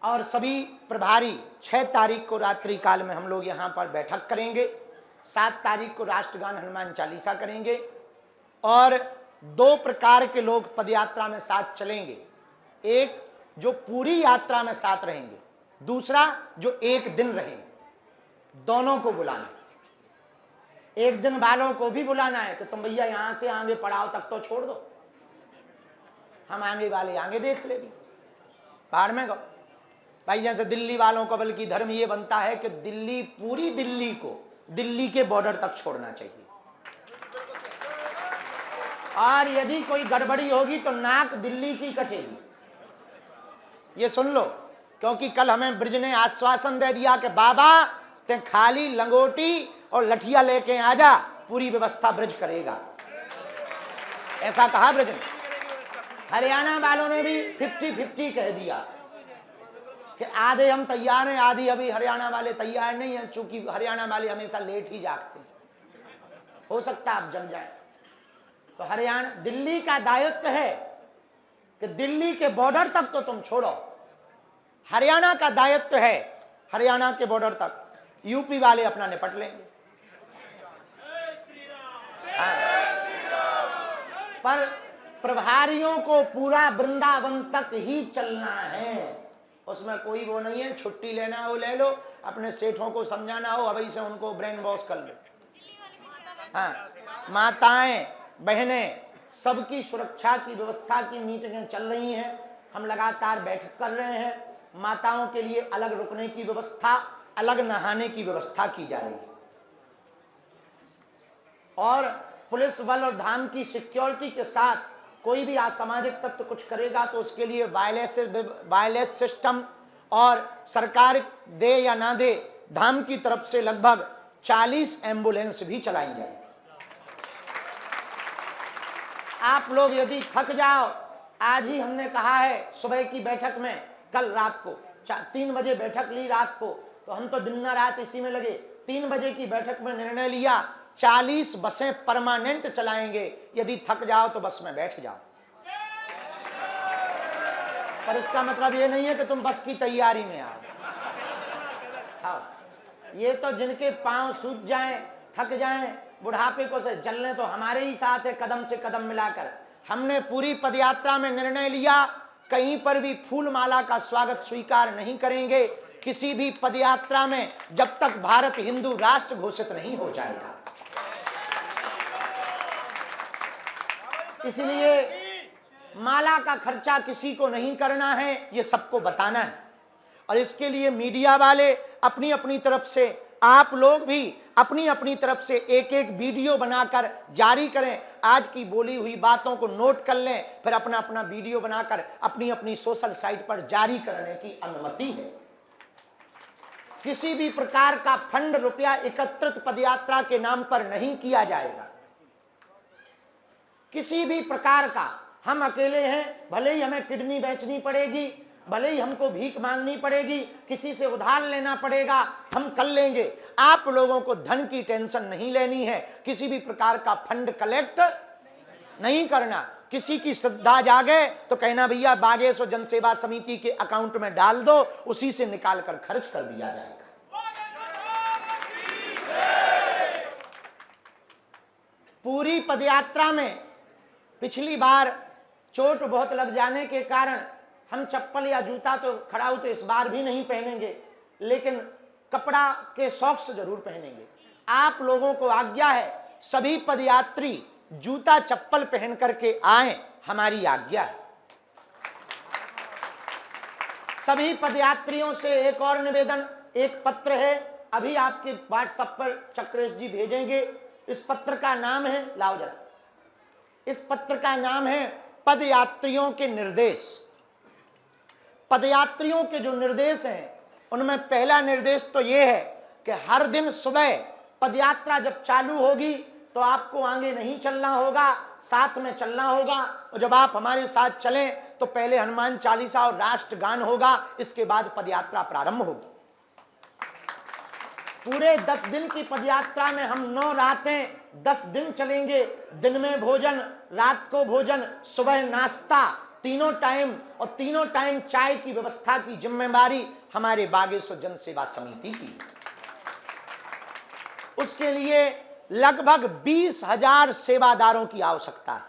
और सभी प्रभारी 6 तारीख को रात्रि काल में हम लोग यहाँ पर बैठक करेंगे। 7 तारीख को राष्ट्रगान हनुमान चालीसा करेंगे और दो प्रकार के लोग पदयात्रा में साथ चलेंगे। एक जो पूरी यात्रा में साथ रहेंगे, दूसरा जो एक दिन रहेंगे। दोनों को बुलाना, एक दिन वालों को भी बुलाना है कि तुम भैया यहां से आगे पड़ाव तक तो छोड़ दो, हम आगे वाले आगे देख लेंगे, बाहर में गो भाई। जैसे दिल्ली वालों को बल्कि धर्म ये बनता है कि दिल्ली, पूरी दिल्ली को दिल्ली के बॉर्डर तक छोड़ना चाहिए, और यदि कोई गड़बड़ी होगी तो नाक दिल्ली की कटेगी। ये सुन लो, क्योंकि कल हमें ब्रिज ने आश्वासन दे दिया कि बाबा ते खाली लंगोटी और लठिया लेके आ जा, पूरी व्यवस्था ब्रिज करेगा, ऐसा कहा ब्रिज ने। हरियाणा वालों ने भी 50-50 कह दिया कि आधे हम तैयार हैं, आधी अभी हरियाणा वाले तैयार नहीं हैं, चूंकि हरियाणा वाले हमेशा लेट ही जागते हैं, हो सकता है आप जग जाए। तो हरियाणा, दिल्ली का दायित्व है कि दिल्ली के बॉर्डर तक तो तुम छोड़ो, हरियाणा का दायित्व है हरियाणा के बॉर्डर तक, यूपी वाले अपना निपट लेंगे। पर प्रभारियों को पूरा वृंदावन तक ही चलना है, उसमें कोई वो नहीं है छुट्टी लेना हो ले लो, अपने सेठों को समझाना हो अभी से उनको ब्रेन वॉश कर लो। हाँ, माताएं बहनें सबकी सुरक्षा की व्यवस्था की मीटिंगें चल रही हैं, हम लगातार बैठक कर रहे हैं। माताओं के लिए अलग रुकने की व्यवस्था, अलग नहाने की व्यवस्था की जा रही है, और पुलिस बल और धाम की सिक्योरिटी के साथ कोई भी असामाजिक तत्व कुछ करेगा तो उसके लिए वायरलेस सिस्टम, और सरकार दे या ना दे, धाम की तरफ से लगभग 40 एम्बुलेंस भी चलाई जाएगी। आप लोग यदि थक जाओ, आज ही हमने कहा है सुबह की बैठक में, कल रात को 3 बजे बैठक ली रात को, तो हम तो दिन रात इसी में लगे। 3 बजे की बैठक में निर्णय लिया 40 बसें परमानेंट चलाएंगे, यदि थक जाओ तो बस में बैठ जाओ। पर इसका मतलब ये नहीं है कि तुम बस की तैयारी में आओ। ये तो जिनके पांव सूज जाएं, थक जाएं, बुढ़ापे को से चलने तो हमारे ही साथ है, कदम से कदम मिलाकर। हमने पूरी पदयात्रा में निर्णय लिया कहीं पर भी फूल माला का स्वागत स्वीकार नहीं करेंगे, किसी भी पदयात्रा में, जब तक भारत हिंदू राष्ट्र घोषित नहीं हो जाएगा। इसलिए माला का खर्चा किसी को नहीं करना है, ये सबको बताना है। और इसके लिए मीडिया वाले अपनी अपनी तरफ से, आप लोग भी अपनी अपनी तरफ से एक एक वीडियो बनाकर जारी करें, आज की बोली हुई बातों को नोट कर लें, फिर अपना अपना वीडियो बनाकर अपनी अपनी सोशल साइट पर जारी करने की अनुमति है। किसी भी प्रकार का फंड, रुपया एकत्रित पदयात्रा के नाम पर नहीं किया जाएगा, किसी भी प्रकार का। हम अकेले हैं, भले ही हमें किडनी बेचनी पड़ेगी, भले ही हमको भीख मांगनी पड़ेगी, किसी से उधार लेना पड़ेगा, हम कर लेंगे। आप लोगों को धन की टेंशन नहीं लेनी है, किसी भी प्रकार का फंड कलेक्ट नहीं करना। किसी की श्रद्धा जागे तो कहना भैया बागेश्वर जनसेवा समिति के अकाउंट में डाल दो, उसी से निकाल कर खर्च कर दिया जाएगा। पूरी पदयात्रा में पिछली बार चोट बहुत लग जाने के कारण हम चप्पल या जूता तो खड़ाऊ तो इस बार भी नहीं पहनेंगे, लेकिन कपड़ा के सॉक्स जरूर पहनेंगे। आप लोगों को आज्ञा है, सभी पदयात्री जूता चप्पल पहन करके आएं, हमारी आज्ञा है। सभी पदयात्रियों से एक और निवेदन, एक पत्र है, अभी आपके व्हाट्सएप पर चक्रेश जी भेजेंगे। इस पत्र का नाम है, लाओ जरा, इस पत्र का नाम है पदयात्रियों के निर्देश। पदयात्रियों के जो निर्देश हैं, उनमें पहला निर्देश तो ये है कि हर दिन सुबह पदयात्रा जब चालू होगी तो आपको आगे नहीं चलना होगा, साथ में चलना होगा। और जब आप हमारे साथ चलें तो पहले हनुमान चालीसा और राष्ट्रगान होगा, इसके बाद पदयात्रा प्रारंभ होगी। पूरे 10 दिन की पदयात्रा में हम 9 रातें 10 दिन चलेंगे। दिन में भोजन, रात को भोजन, सुबह नाश्ता, तीनों टाइम, और तीनों टाइम चाय की व्यवस्था की जिम्मेदारी हमारे बागेश्वर जन सेवा समिति की। उसके लिए लगभग 20,000 सेवादारों की आवश्यकता है।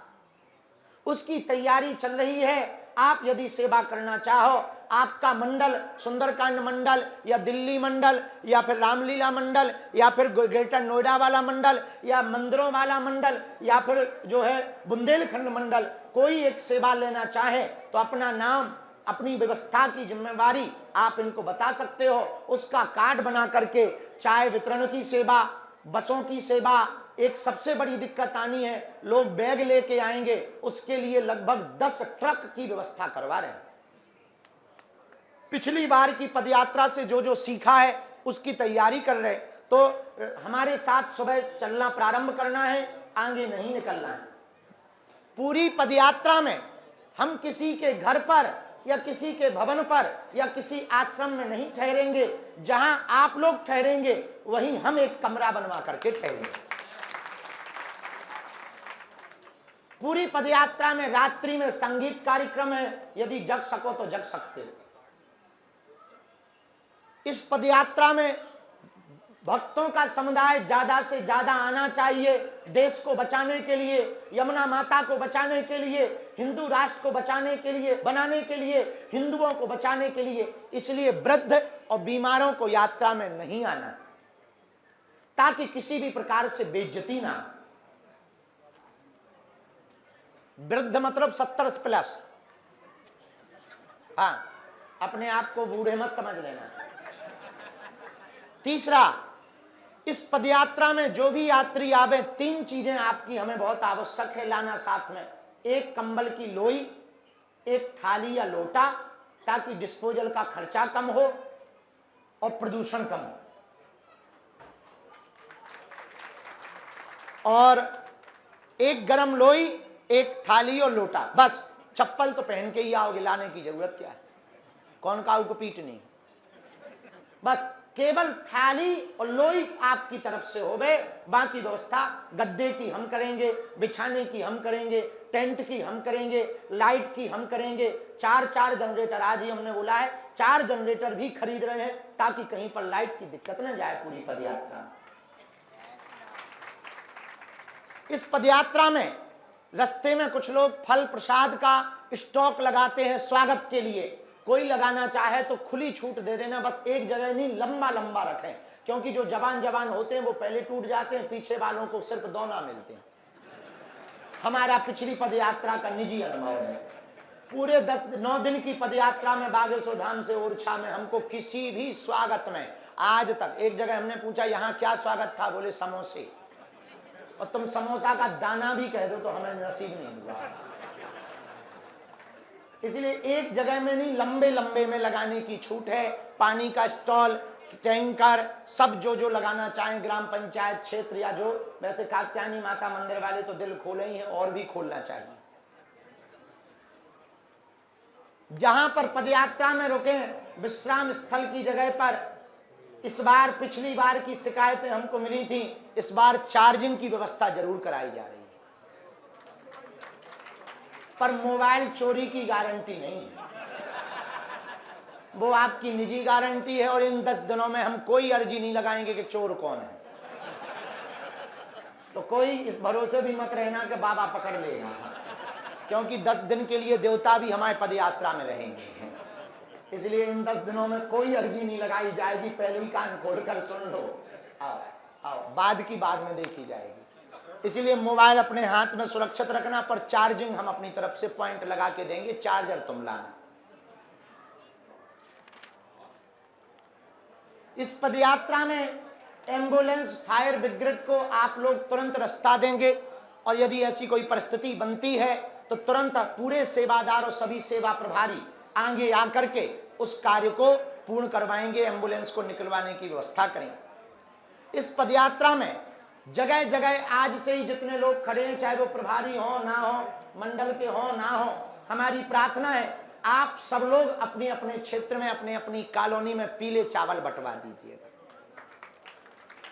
उसकी तैयारी चल रही है। आप यदि सेवा करना चाहो, आपका मंडल सुंदरकांड मंडल या दिल्ली मंडल या फिर रामलीला मंडल या फिर ग्रेटर नोएडा वाला मंडल या मंदिरों वाला मंडल या फिर जो है बुंदेलखंड मंडल, कोई एक सेवा लेना चाहे तो अपना नाम, अपनी व्यवस्था की जिम्मेवारी आप इनको बता सकते हो। उसका कार्ड बना करके चाय वितरण की सेवा, बसों की सेवा। एक सबसे बड़ी दिक्कत आनी है, लोग बैग लेके आएंगे, उसके लिए लगभग 10 ट्रक की व्यवस्था करवा रहे हैं। पिछली बार की पदयात्रा से जो जो सीखा है उसकी तैयारी कर रहे, तो हमारे साथ सुबह चलना प्रारंभ करना है, आगे नहीं निकलना है। पूरी पदयात्रा में हम किसी के घर पर या किसी के भवन पर या किसी आश्रम में नहीं ठहरेंगे। जहां आप लोग ठहरेंगे वहीं हम एक कमरा बनवा करके ठहरेंगे। पूरी पदयात्रा में रात्रि में संगीत कार्यक्रम है, यदि जग सको तो जग सकते हो। इस पदयात्रा में भक्तों का समुदाय ज्यादा से ज्यादा आना चाहिए। देश को बचाने के लिए, यमुना माता को बचाने के लिए, हिंदू राष्ट्र को बचाने के लिए, बनाने के लिए, हिंदुओं को बचाने के लिए। इसलिए वृद्ध और बीमारों को यात्रा में नहीं आना, ताकि किसी भी प्रकार से बेइज्जती ना। वृद्ध मतलब 70 प्लस। हाँ, अपने आप को बूढ़े मत समझ लेना। तीसरा, इस पदयात्रा में जो भी यात्री आवे, 3 चीजें आपकी हमें बहुत आवश्यक है लाना साथ में। एक कंबल की लोई, एक थाली या लोटा, ताकि डिस्पोजल का खर्चा कम हो और प्रदूषण कम हो, और एक गरम लोई, एक थाली और लोटा। बस, चप्पल तो पहन के ही आओगे, लाने की जरूरत क्या है, कौन काऊ को पीटनी। बस केवल थाली और लोई आपकी तरफ से होवे, बाकी व्यवस्था गद्दे की हम करेंगे, बिछाने की हम करेंगे, टेंट की हम करेंगे, लाइट की हम करेंगे। 4 जनरेटर आज ही हमने बोला है, 4 जनरेटर भी खरीद रहे हैं, ताकि कहीं पर लाइट की दिक्कत न जाए पूरी पदयात्रा। इस पदयात्रा में रास्ते में कुछ लोग फल प्रसाद का स्टॉक लगाते हैं स्वागत के लिए। कोई लगाना चाहे तो खुली छूट दे देना, बस एक जगह नहीं, लंबा लंबा रखें, क्योंकि जो जवान होते हैं वो पहले टूट जाते हैं, पीछे वालों को सिर्फ दोना मिलते हैं। हमारा पिछली पदयात्रा का निजी अनुभव है। पूरे 9 दिन की पदयात्रा में बागेश्वर धाम से ओरछा में हमको किसी भी स्वागत में आज तक, एक जगह हमने पूछा यहाँ क्या स्वागत था, बोले समोसे, और तुम समोसा का दाना भी कह दो तो हमें नसीब नहीं हुआ। इसलिए एक जगह में नहीं, लंबे लंबे में लगाने की छूट है। पानी का स्टॉल, टैंकर, सब जो लगाना चाहें, ग्राम पंचायत क्षेत्र या जो, वैसे कात्यायनी माता मंदिर वाले तो दिल खोले ही हैं, और भी खोलना चाहिए। जहां पर पदयात्रा में रुके, विश्राम स्थल की जगह पर, इस बार पिछली बार की शिकायतें हमको मिली थी, इस बार चार्जिंग की व्यवस्था जरूर कराई जा रही है, पर मोबाइल चोरी की गारंटी नहीं है, वो आपकी निजी गारंटी है। और इन 10 दिनों में हम कोई अर्जी नहीं लगाएंगे कि चोर कौन है, तो कोई इस भरोसे भी मत रहना कि बाबा पकड़ लेगा, क्योंकि 10 दिन के लिए देवता भी हमारे पदयात्रा में रहेंगे। इसलिए इन 10 दिनों में कोई अर्जी नहीं लगाई जाएगी, पहले ही कान खोलकर सुन लो, आओ बाद की बाद में देखी जाएगी। इसलिए मोबाइल अपने हाथ में सुरक्षित रखना, पर चार्जिंग हम अपनी तरफ से पॉइंट लगा के देंगे, चार्जर तुम लाना। इस पदयात्रा में एम्बुलेंस, फायर ब्रिगेड को आप लोग तुरंत रास्ता देंगे, और यदि ऐसी कोई परिस्थिति बनती है तो तुरंत पूरे सेवादार और सभी सेवा प्रभारी आगे आकर के उस कार्य को पूर्ण करवाएंगे, एम्बुलेंस को निकलवाने की व्यवस्था करेंगे। इस पदयात्रा में जगह जगह आज से ही जितने लोग खड़े हैं, चाहे वो प्रभारी हो ना हो, मंडल के हो ना हो, हमारी प्रार्थना है आप सब लोग अपने अपने क्षेत्र में, अपने अपनी कॉलोनी में पीले चावल बंटवा दीजिएगा,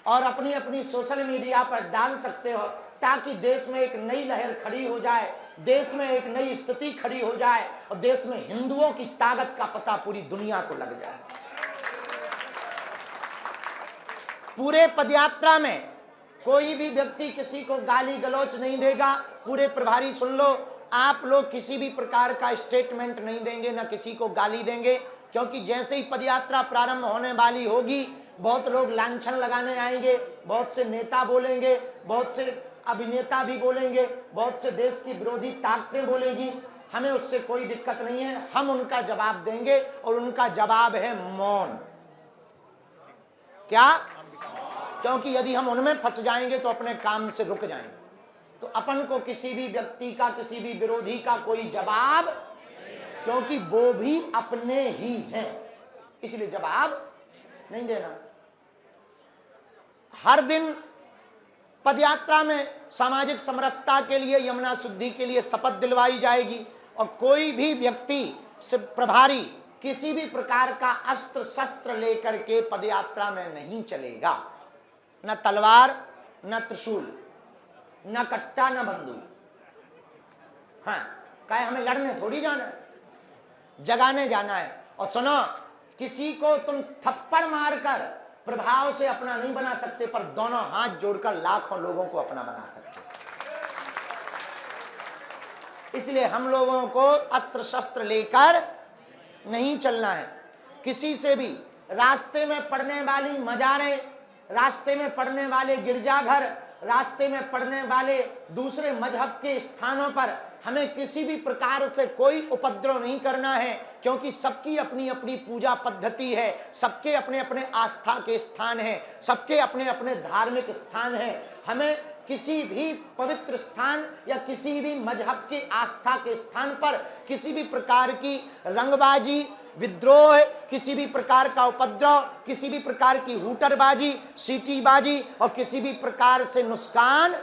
और अपनी अपनी सोशल मीडिया पर डाल सकते हो, ताकि देश में एक नई लहर खड़ी हो जाए, देश में एक नई स्थिति खड़ी हो जाए, और देश में हिंदुओं की ताकत का पता पूरी दुनिया को लग जाए। पूरे पदयात्रा में कोई भी व्यक्ति किसी को गाली गलौच नहीं देगा। पूरे प्रभारी सुन लो, आप लोग किसी भी प्रकार का स्टेटमेंट नहीं देंगे, ना किसी को गाली देंगे, क्योंकि जैसे ही पदयात्रा प्रारंभ होने वाली होगी बहुत लोग लांछन लगाने आएंगे, बहुत से नेता बोलेंगे, बहुत से अभिनेता भी बोलेंगे, बहुत से देश की विरोधी ताकतें बोलेगी। हमें उससे कोई दिक्कत नहीं है, हम उनका जवाब देंगे और उनका जवाब है मौन। क्या? क्योंकि यदि हम उनमें फंस जाएंगे तो अपने काम से रुक जाएंगे। तो अपन को किसी भी व्यक्ति का, किसी भी विरोधी का कोई जवाब, क्योंकि वो भी अपने ही हैं, इसलिए जवाब नहीं देना। हर दिन पदयात्रा में सामाजिक समरसता के लिए, यमुना शुद्धि के लिए शपथ दिलवाई जाएगी और कोई भी व्यक्ति से प्रभारी किसी भी प्रकार का अस्त्र शस्त्र लेकर के पदयात्रा में नहीं चलेगा, न तलवार, न त्रिशूल, न कट्टा, न बंदूक। हाँ, कहे हमें लड़ने थोड़ी जाना है, जगाने जाना है। और सुनो, किसी को तुम थप्पड़ मारकर प्रभाव से अपना नहीं बना सकते, पर दोनों हाथ जोड़कर लाखों लोगों को अपना बना सकते। इसलिए हम लोगों को अस्त्र शस्त्र लेकर नहीं चलना है। किसी से भी रास्ते में पड़ने वाली मजारें, रास्ते में पड़ने वाले गिरजाघर, रास्ते में पड़ने वाले दूसरे मजहब के स्थानों पर हमें किसी भी प्रकार से कोई उपद्रव नहीं करना है, क्योंकि सबकी अपनी अपनी पूजा पद्धति है, सबके अपने अपने आस्था के स्थान हैं, सबके अपने अपने धार्मिक स्थान हैं। हमें किसी भी पवित्र स्थान या किसी भी मजहब की आस्था के स्थान पर किसी भी प्रकार की रंगबाजी, विद्रोह, किसी भी प्रकार का उपद्रव, किसी भी प्रकार की हुटरबाजी, सीटीबाजी और किसी भी प्रकार से नुकसान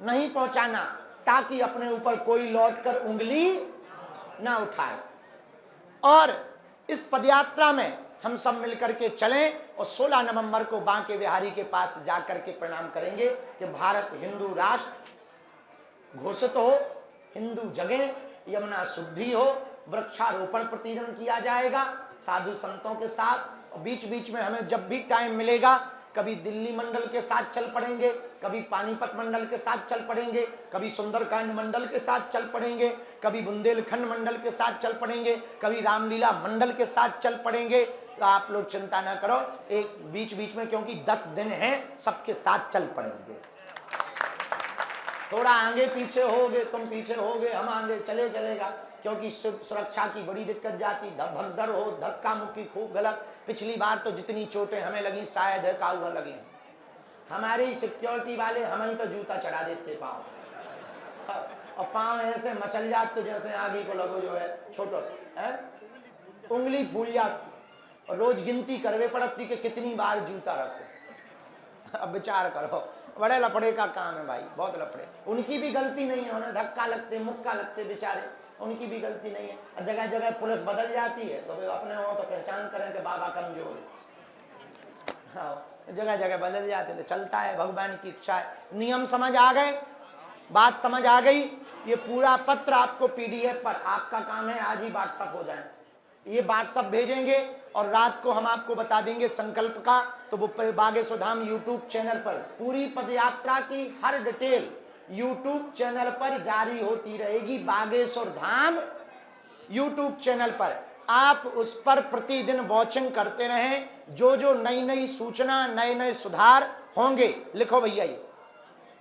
नहीं पहुंचाना, ताकि अपने ऊपर कोई लौटकर उंगली ना उठाए। और इस पदयात्रा में हम सब मिलकर के चलें और 16 नवंबर को बांके बिहारी के पास जाकर के प्रणाम करेंगे कि भारत हिंदू राष्ट्र घोषित हो, हिंदू जगह, यमुना शुद्धि हो, वृक्षारोपण प्रतिदिन किया जाएगा साधु संतों के साथ। और बीच बीच में हमें जब भी टाइम मिलेगा, कभी दिल्ली मंडल के साथ चल पड़ेंगे, कभी पानीपत मंडल के साथ चल पड़ेंगे, कभी सुंदरकांड मंडल के साथ चल पड़ेंगे, कभी बुंदेलखंड मंडल के साथ चल पड़ेंगे, कभी रामलीला मंडल के साथ चल पड़ेंगे। तो आप लोग चिंता ना करो, एक बीच बीच में, क्योंकि 10 दिन हैं, सबके साथ चल पड़ेंगे। थोड़ा आगे पीछे होगे, तुम पीछे होगे, हम आगे, चलेगा, क्योंकि सुरक्षा की बड़ी दिक्कत जाती, भगदड़ हो, धक्का मुक्की खूब गलत। पिछली बार तो जितनी चोटें हमें लगी शायद है काउहा लगी। हमारी सिक्योरिटी वाले हमें तो जूता चढ़ा देते पाँव, और पाँव ऐसे मचल जाते तो जैसे आगे को लगो जो है छोटो है, उंगली फूल जाती। और रोज गिनती करवे पड़ती कि कितनी बार जूता रखो। अब विचार करो, बड़े लफड़े का काम है भाई, बहुत लफड़े। उनकी भी गलती नहीं है, उन्हें धक्का लगते, मुक्का लगते बेचारे, उनकी भी गलती नहीं है। और जगह जगह पुलिस बदल जाती है, तो भाई अपने हो तो पहचान करें कि बाबा कमजोर है। हाँ, जगह जगह बदल जाते, तो चलता है, भगवान की इच्छा है। नियम समझ आ गए, बात समझ आ गई। ये पूरा पत्र आपको PDF पर, आपका काम है आज ही व्हाट्सअप हो जाए, ये व्हाट्सअप भेजेंगे और रात को हम आपको बता देंगे संकल्प का। तो वो बागेश्वर धाम यूट्यूब चैनल पर पूरी पदयात्रा की हर डिटेल यूट्यूब चैनल पर जारी होती रहेगी। बागेश्वर धाम यूट्यूब चैनल पर आप उस पर प्रतिदिन वॉचिंग करते रहें। जो जो नई नई सूचना, नए नए सुधार होंगे, लिखो भैया, ये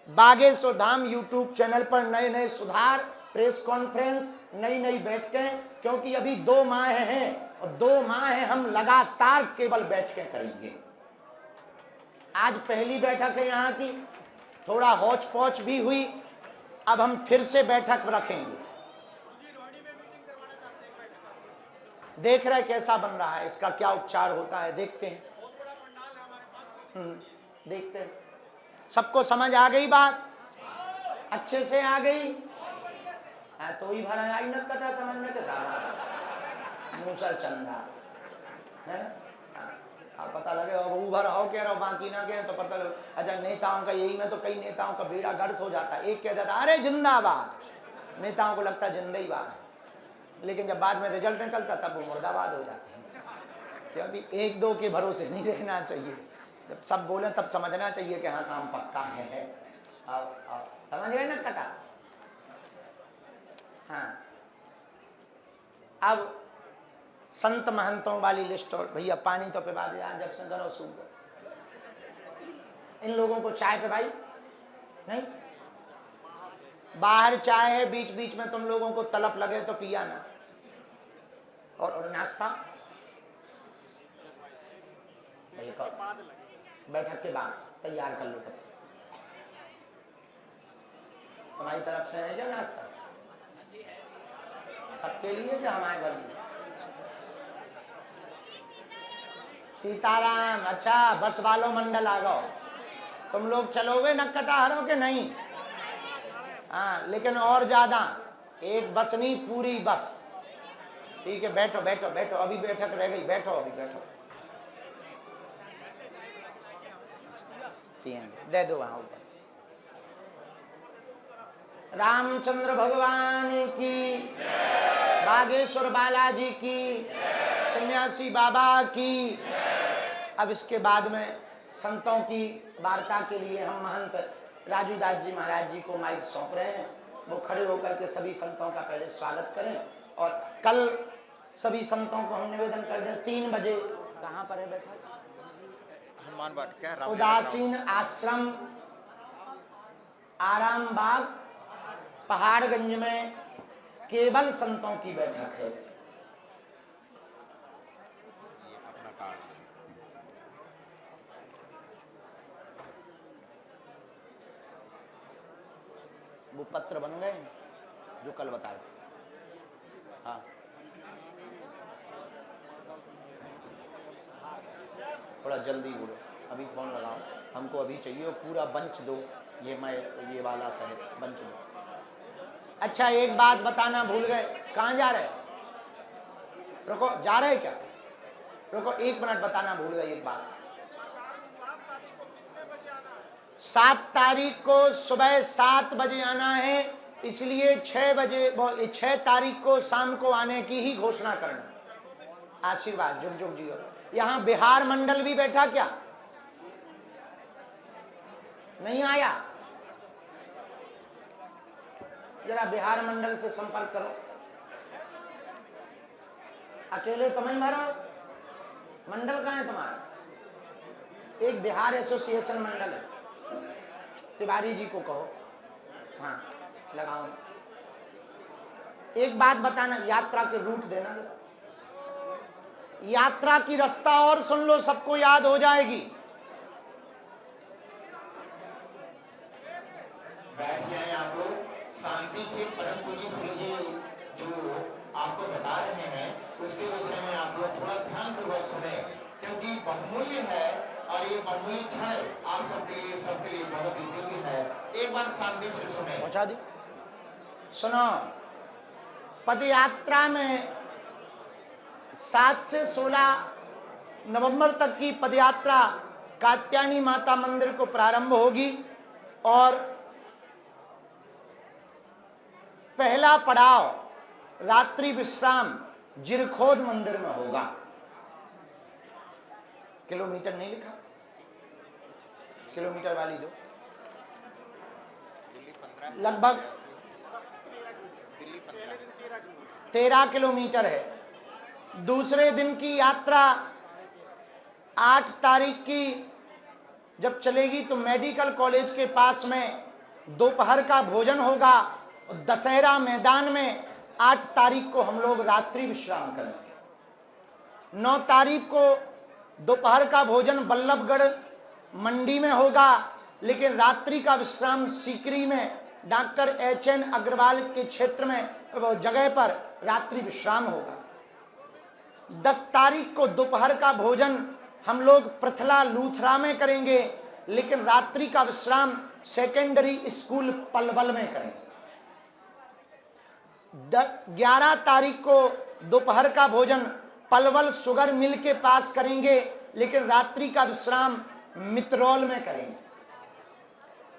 बागेश्वर धाम यूट्यूब चैनल पर नए नए सुधार, प्रेस कॉन्फ्रेंस, नई नई बैठकें, क्योंकि अभी 2 माह हैं और 2 माह हम लगातार केवल बैठकें करेंगे। आज पहली बैठक है यहाँ की, थोड़ा हौच पौच भी हुई, अब हम फिर से बैठक रखेंगे। देख रहे कैसा बन रहा है, इसका क्या उपचार होता है, देखते हैं। देखते हैं। सबको समझ आ गई बात, अच्छे से आ गई। हाँ, तो ही भरा आई न कटा समझ में के सारा मूसर चंदा है। आप पता लगे वो भर हो कह रहा हो, बाकी ना कह तो पता लगे। अच्छा, नेताओं का यही में तो कई नेताओं का बेड़ा गर्क हो जाता है। एक कह देता अरे जिंदाबाद, नेताओं को लगता जिंदाबाद, लेकिन जब बाद में रिजल्ट निकलता तब वो मुर्दाबाद हो जाते हैं। क्योंकि 1-2 के भरोसे नहीं रहना चाहिए, जब सब बोले तब समझना चाहिए कि हाँ काम पक्का है। आओ समझ गए ना कटा। हाँ, अब संत महंतों वाली लिस्ट, और भैया पानी तो पिला दे यार, जब से करो सूख गए। इन लोगों को चाय पिलाई नहीं, बाहर चाय है, बीच बीच में तुम लोगों को तलब लगे तो पिया ना। और नाश्ता बैठक के बाद तैयार कर लो, तब तुम्हारी तरफ से है क्या नाश्ता? सबके लिए क्या हमारे घर में? सीताराम। अच्छा, बस वालों मंडल आ गओ, तुम लोग चलोगे नक्कटाहरों के? नहीं, हाँ, लेकिन और ज्यादा, एक बस नहीं, पूरी बस। ठीक है, बैठो बैठो बैठो, अभी बैठक रह गई, बैठो अभी बैठो, पिएंगे, दे दो वहां ऊपर। रामचंद्र भगवान की, बागेश्वर बालाजी की, सन्यासी बाबा की। अब इसके बाद में संतों की वार्ता के लिए हम महंत राजू दास जी महाराज जी को माइक सौंप रहे हैं। वो खड़े होकर के सभी संतों का पहले स्वागत करें, और कल सभी संतों को हम निवेदन कर दें 3 बजे, कहाँ पर है बैठा? हनुमान वाटिका, उदासीन आश्रम, आराम बाग, पहाड़गंज में केवल संतों की बैठक है। अपना कार्ड। वो पत्र बन गए जो कल बताए। हाँ, थोड़ा जल्दी बोलो, अभी फोन लगाओ, हमको अभी चाहिए, और पूरा बंच दो, ये वाला सही बंच दो। अच्छा, एक बात बताना भूल गए, कहाँ जा रहे? रुको, जा रहे क्या? रुको 1 मिनट, बताना भूल गए एक बात। 7 तारीख को सुबह 7 बजे आना है, इसलिए 6 तारीख को शाम को आने की ही घोषणा करना। आशीर्वाद, जुग जुग जियो। यहाँ बिहार मंडल भी बैठा क्या? नहीं आया? जरा बिहार मंडल से संपर्क करो। अकेले तुम ही भरो, मंडल कहाँ है तुम्हारा? एक बिहार एसोसिएशन मंडल है, तिवारी जी को कहो, हाँ लगाओ। एक बात बताना, यात्रा के रूट देना, यात्रा की रास्ता और सुन लो, सबको याद हो जाएगी। बैठिए आप लोग शांति से, परम पूज्य श्री जी जो आपको बता रहे हैं उसके विषय में आप लोग थोड़ा ध्यान पूर्वक सुने, क्योंकि बहुमूल्य है, और ये बहुमूल्य क्षण आप सबके लिए बहुत उपयोगी है। एक बार शांति से सुने। पहुंचा दी, सुनो। पदयात्रा में 7 से 16 नवंबर तक की पदयात्रा कात्यायनी माता मंदिर को प्रारंभ होगी, और पहला पड़ाव रात्रि विश्राम जिरखोद मंदिर में होगा। किलोमीटर नहीं लिखा, किलोमीटर वाली दो, लगभग 13 किलोमीटर है। दूसरे दिन की यात्रा 8 तारीख की जब चलेगी तो मेडिकल कॉलेज के पास में दोपहर का भोजन होगा, और दशहरा मैदान में 8 तारीख को हम लोग रात्रि विश्राम करेंगे। 9 तारीख को दोपहर का भोजन बल्लभगढ़ मंडी में होगा, लेकिन रात्रि का विश्राम सीकरी में डॉक्टर HN अग्रवाल के क्षेत्र में वो जगह पर रात्रि विश्राम होगा। 10 तारीख को दोपहर का भोजन हम लोग पृथला लूथरा में करेंगे, लेकिन रात्रि का विश्राम सेकेंडरी स्कूल पलवल में करेंगे। 11 तारीख को दोपहर का भोजन पलवल शुगर मिल के पास करेंगे, लेकिन रात्रि का विश्राम मित्रौल में करेंगे।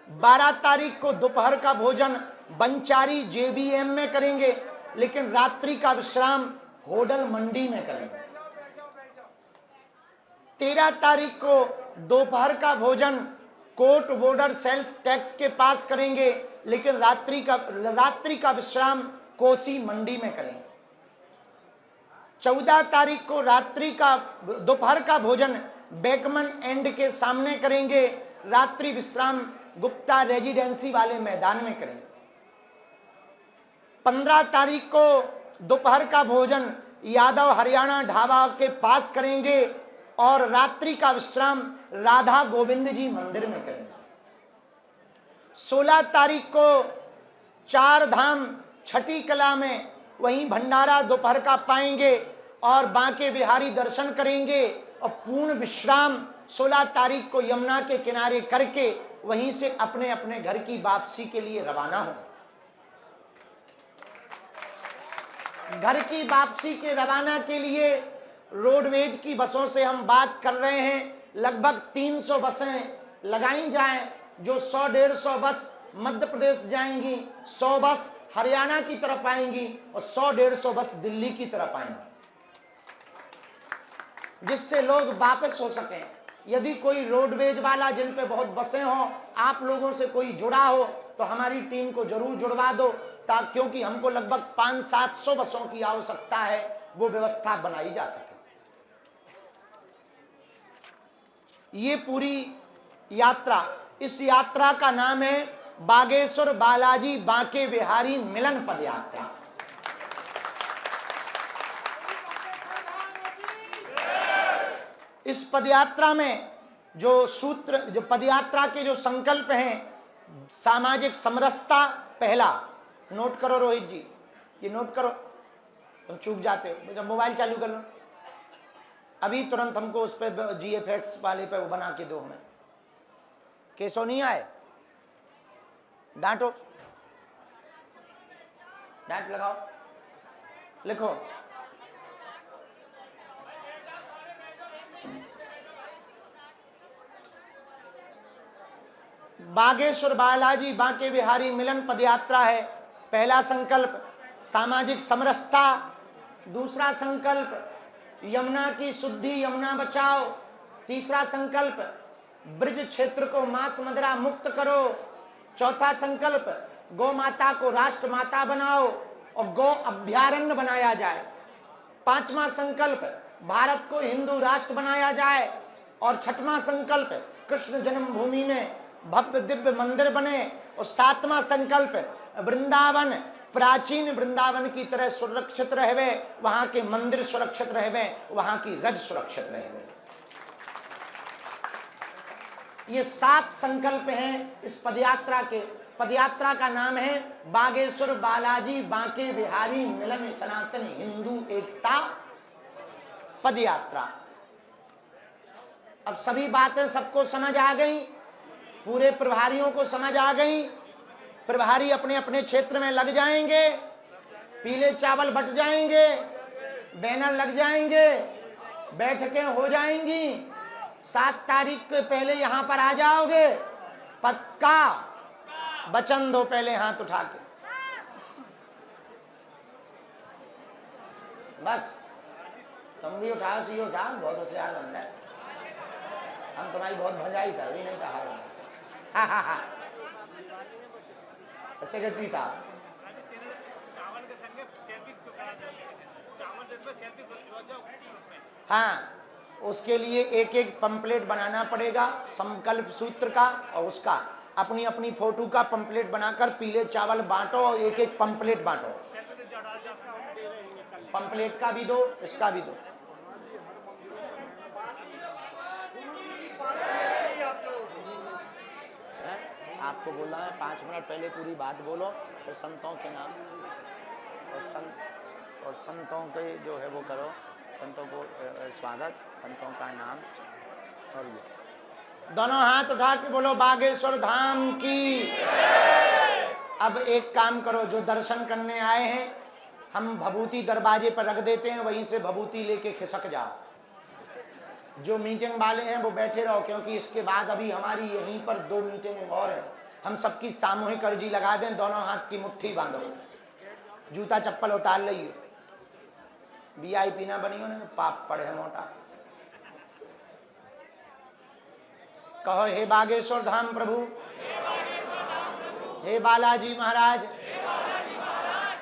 12 तारीख को दोपहर का भोजन बंचारी JBM में करेंगे, लेकिन रात्रि का विश्राम होडल मंडी में करेंगे। 13 तारीख को दोपहर का भोजन कोर्ट बॉर्डर सेल्स टैक्स के पास करेंगे, लेकिन रात्रि का विश्राम कोसी मंडी में करें। 14 तारीख को रात्रि का दोपहर का भोजन बेकमन एंड के सामने करेंगे। रात्रि विश्राम गुप्ता रेजिडेंसी वाले मैदान में करेंगे। 15 तारीख को दोपहर का भोजन यादव हरियाणा ढाबा के पास करेंगे और रात्रि का विश्राम राधा गोविंद जी मंदिर में करेंगे। 16 तारीख को चार धाम छठी कला में वहीं भंडारा दोपहर का पाएंगे और बांके बिहारी दर्शन करेंगे और पूर्ण विश्राम 16 तारीख को यमुना के किनारे करके वहीं से अपने अपने घर की वापसी के लिए रवाना हो। घर की वापसी के रवाना के लिए रोडवेज की बसों से हम बात कर रहे हैं। लगभग 300 बसें लगाई जाएं, जो 100-150 बस मध्य प्रदेश जाएंगी, 100 बस हरियाणा की तरफ आएंगी और 100-150 बस दिल्ली की तरफ आएंगी, जिससे लोग वापस हो सकें। यदि कोई रोडवेज वाला जिन पे बहुत बसें हों, आप लोगों से कोई जुड़ा हो तो हमारी टीम को जरूर जुड़वा दो, क्योंकि हमको लगभग 500-700 बसों की आवश्यकता है, वो व्यवस्था बनाई जा सके। ये पूरी यात्रा, इस यात्रा का नाम है बागेश्वर बालाजी बांके बिहारी मिलन पद यात्रा। इस पदयात्रा में जो सूत्र, जो पदयात्रा के जो संकल्प हैं, सामाजिक समरसता पहला, नोट करो रोहित जी, ये नोट करो, तुम चूक जाते हो। जब मोबाइल चालू कर लो अभी तुरंत, हमको उस पर GFX वाले पे वो बना के दो। हमें केसो नहीं आए, डांटो, डांट लगाओ, लिखो। बागेश्वर बालाजी बांके बिहारी मिलन पदयात्रा है। पहला संकल्प सामाजिक समरसता, दूसरा संकल्प यमुना की शुद्धि, यमुना बचाओ, तीसरा संकल्प ब्रज क्षेत्र को मांस मदिरा मुक्त करो, चौथा संकल्प गौ माता को राष्ट्र माता बनाओ और गौ अभ्यारण्य बनाया जाए, पांचवा संकल्प भारत को हिंदू राष्ट्र बनाया जाए और छठवां संकल्प कृष्ण जन्मभूमि में भव्य दिव्य मंदिर बने और सातवां संकल्प वृंदावन प्राचीन वृंदावन की तरह सुरक्षित रहे, वहां के मंदिर सुरक्षित रहे, वहां की रज सुरक्षित रहे। ये 7 संकल्प हैं इस पदयात्रा के। पदयात्रा का नाम है बागेश्वर बालाजी बांके बिहारी मिलन सनातन हिंदू एकता पदयात्रा। अब सभी बातें सबको समझ आ गई, पूरे प्रभारियों को समझ आ गई। प्रभारी अपने अपने क्षेत्र में लग जाएंगे, पीले चावल बट जाएंगे, बैनर लग जाएंगे, बैठकें हो जाएंगी। 7 तारीख के पहले यहां पर आ जाओगे, पक्का वचन दो पहले हाथ उठा के। बस तुम भी उठाओ सीओ साहब, बहुत होशियार बन रहे, हम तुम्हारी बहुत भंजाई कर भी नहीं कहा। सेक्रेटरी साहब, हाँ, उसके लिए एक एक पंपलेट बनाना पड़ेगा संकल्प सूत्र का, और उसका अपनी अपनी फोटो का पंपलेट बनाकर पीले चावल बांटो और एक एक पंपलेट बांटो। पंपलेट का भी दो, इसका भी दो। आपको बोलना है 5 मिनट पहले पूरी बात बोलो और संतों के नाम और संतों के जो है वो करो, संतों को स्वागत, संतों का नाम, और ये दोनों हाथ उठा के बोलो बागेश्वर धाम की। अब एक काम करो, जो दर्शन करने आए हैं हम भभूति दरवाजे पर रख देते हैं, वहीं से भभूति लेके खिसक जाओ। जो मीटिंग वाले हैं वो बैठे रहो, क्योंकि इसके बाद अभी हमारी यहीं पर 2 मीटिंग और है। हम सबकी सामूहिक अर्जी लगा दें, दोनों हाथ की मुट्ठी बांधो, जूता चप्पल उतार लियो, VIP ना बनियो ना, पाप पड़े मोटा। कहो हे बागेश्वर धाम प्रभु, हे बालाजी महाराज,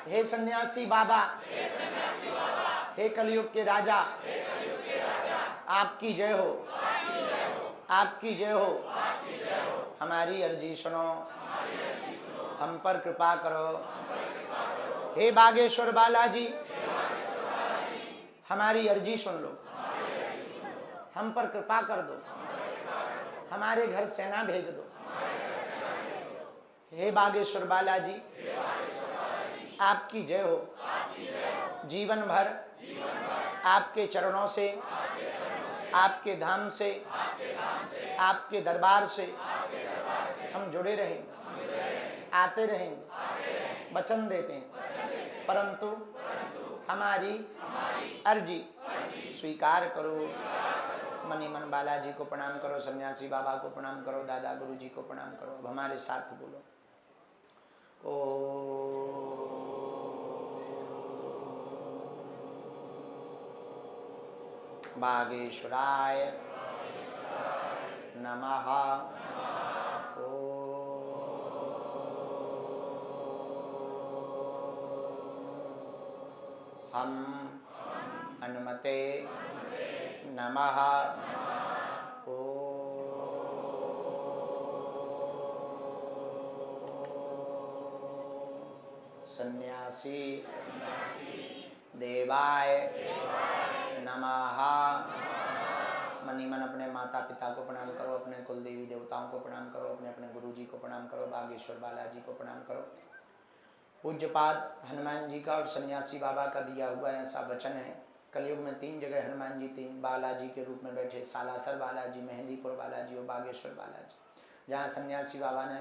हे सन्यासी बाबा, हे कलयुग के राजा, आपकी जय हो, आपकी जय हो। हमारी अर्जी सुनो, हम पर कृपा करो। हे बागेश्वर बालाजी, हमारी अर्जी सुन लो, हम पर कृपा कर दो, हमारे घर सेना भेज दो। हे बागेश्वर बालाजी, आपकी जय हो। जीवन भर आपके चरणों से, आपके धाम से, आपके दरबार से हम जुड़े रहेंगे, आते रहेंगे, वचन देते हैं, परंतु हमारी अर्जी स्वीकार करो। मनी मन बालाजी को प्रणाम करो, सन्यासी बाबा को प्रणाम करो, दादा गुरु जी को प्रणाम करो। अब हमारे साथ बोलो, ओ बागेश्वराय नमः। हम हनुमते नमः। सन्यासी देवाय नमः। मनी मन अपने माता पिता को प्रणाम करो, अपने कुल देवी देवताओं को प्रणाम करो, अपने अपने गुरु जी को प्रणाम करो, बागेश्वर बालाजी को प्रणाम करो। पूज्यपाद हनुमान जी का और सन्यासी बाबा का दिया हुआ ऐसा वचन है, कलयुग में 3 जगह हनुमान जी 3 बालाजी के रूप में बैठे, सालासर बालाजी, मेहंदीपुर बालाजी और बागेश्वर बालाजी। जहाँ सन्यासी बाबा ने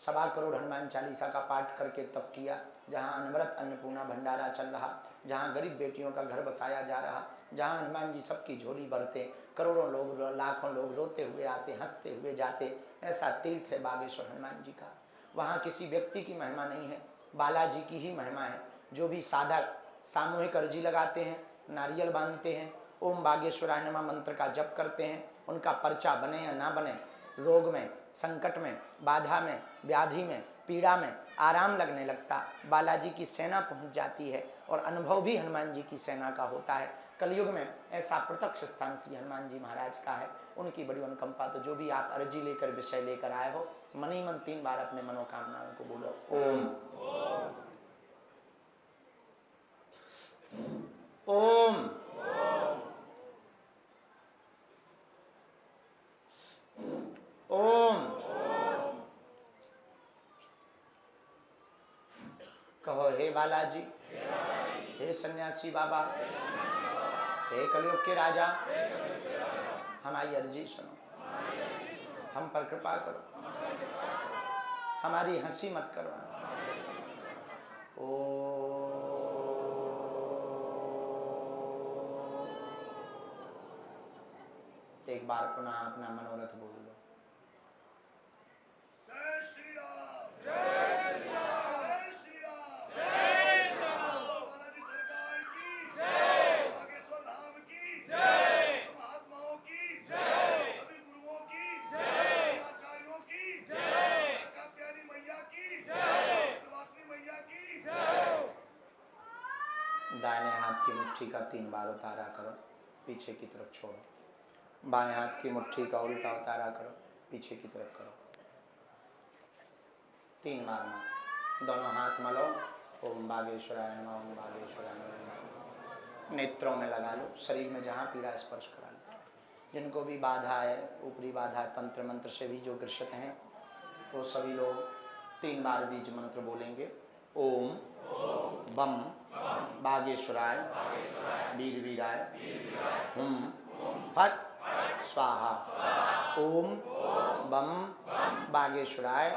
1.25 करोड़ हनुमान चालीसा का पाठ करके तप किया, जहाँ अनवरत अन्नपूर्णा भंडारा चल रहा, जहाँ गरीब बेटियों का घर बसाया जा रहा, जहाँ हनुमान जी सबकी झोली भरते, करोड़ों लोग, लाखों लोग रोते हुए आते, हंसते हुए जाते, ऐसा तीर्थ है बागेश्वर हनुमान जी का। वहाँ किसी व्यक्ति की महिमा नहीं है, बालाजी की ही महिमा है। जो भी साधक सामूहिक अर्जी लगाते हैं, नारियल बांधते हैं, ओम बागेश्वराय नमः मंत्र का जप करते हैं, उनका पर्चा बने या ना बने, रोग में, संकट में, बाधा में, व्याधि में, पीड़ा में आराम लगने लगता, बालाजी की सेना पहुंच जाती है और अनुभव भी हनुमान जी की सेना का होता है। कलयुग में ऐसा प्रत्यक्ष स्थान श्री हनुमान जी महाराज का है, उनकी बड़ी अनुकंपा। तो जो भी आप अर्जी लेकर, विषय लेकर आए हो, मन ही मन 3 बार अपने मनोकामनाओं को बोलो, ओम ओम ओम। कहो, हे बालाजी, हे सन्यासी बाबा, हे कलयुग के राजा, हमारी अर्जी सुनो, हम पर कृपा करो, हमारी हंसी मत करवाना। एक बार पुनः अपना मनोरथ बोल दो। जय श्री राम, जय श्री राम, जय श्री राम, जय श्री राम। बालाजी सरकार की जय, बागेश्वर धाम की जय, महात्माओं की जय, सभी गुरुओं की जय, आचार्यों की जय, कात्यायनी मैया की जय, वासनी मैया की जय। दाहिने हाथ की मुट्ठी का 3 बार उतारा करो, पीछे की तरफ छोड़ो। बाएं हाथ की मुट्ठी का उल्टा उतारा करो, पीछे की तरफ करो। 3 बार में दोनों हाथ मलो, ओम बागेश्वराय नमः, ओम बागेश्वराय नमः। नेत्रों में लगा लो, शरीर में जहाँ पीड़ा स्पर्श करा लो। जिनको भी बाधा है, ऊपरी बाधा, तंत्र मंत्र से भी जो ग्रसित हैं, वो सभी लोग 3 बार बीज मंत्र बोलेंगे। ओम बम बागेश्वराय वीर वीराय हुम फट स्वाहा। ओम बम बागेश्वराय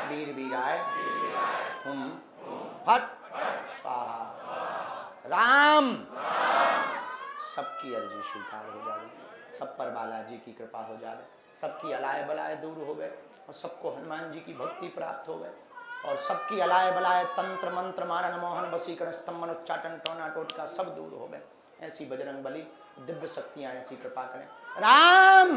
वीर वीराय हुम फट स्वाहा। राम। सबकी अर्जी स्वीकार हो जाए, सब पर बालाजी की कृपा हो जाए, सबकी अलाय बलाय दूर हो गए और सबको हनुमान जी की भक्ति प्राप्त हो गए और सबकी अलाय बलाय तंत्र मंत्र मारण मोहन वसीकरण स्तंभन उच्चाटन टोना टोटका सब दूर हो गए। ऐसी बजरंग बली दिव्य शक्तियां ऐसी कृपा करें। राम।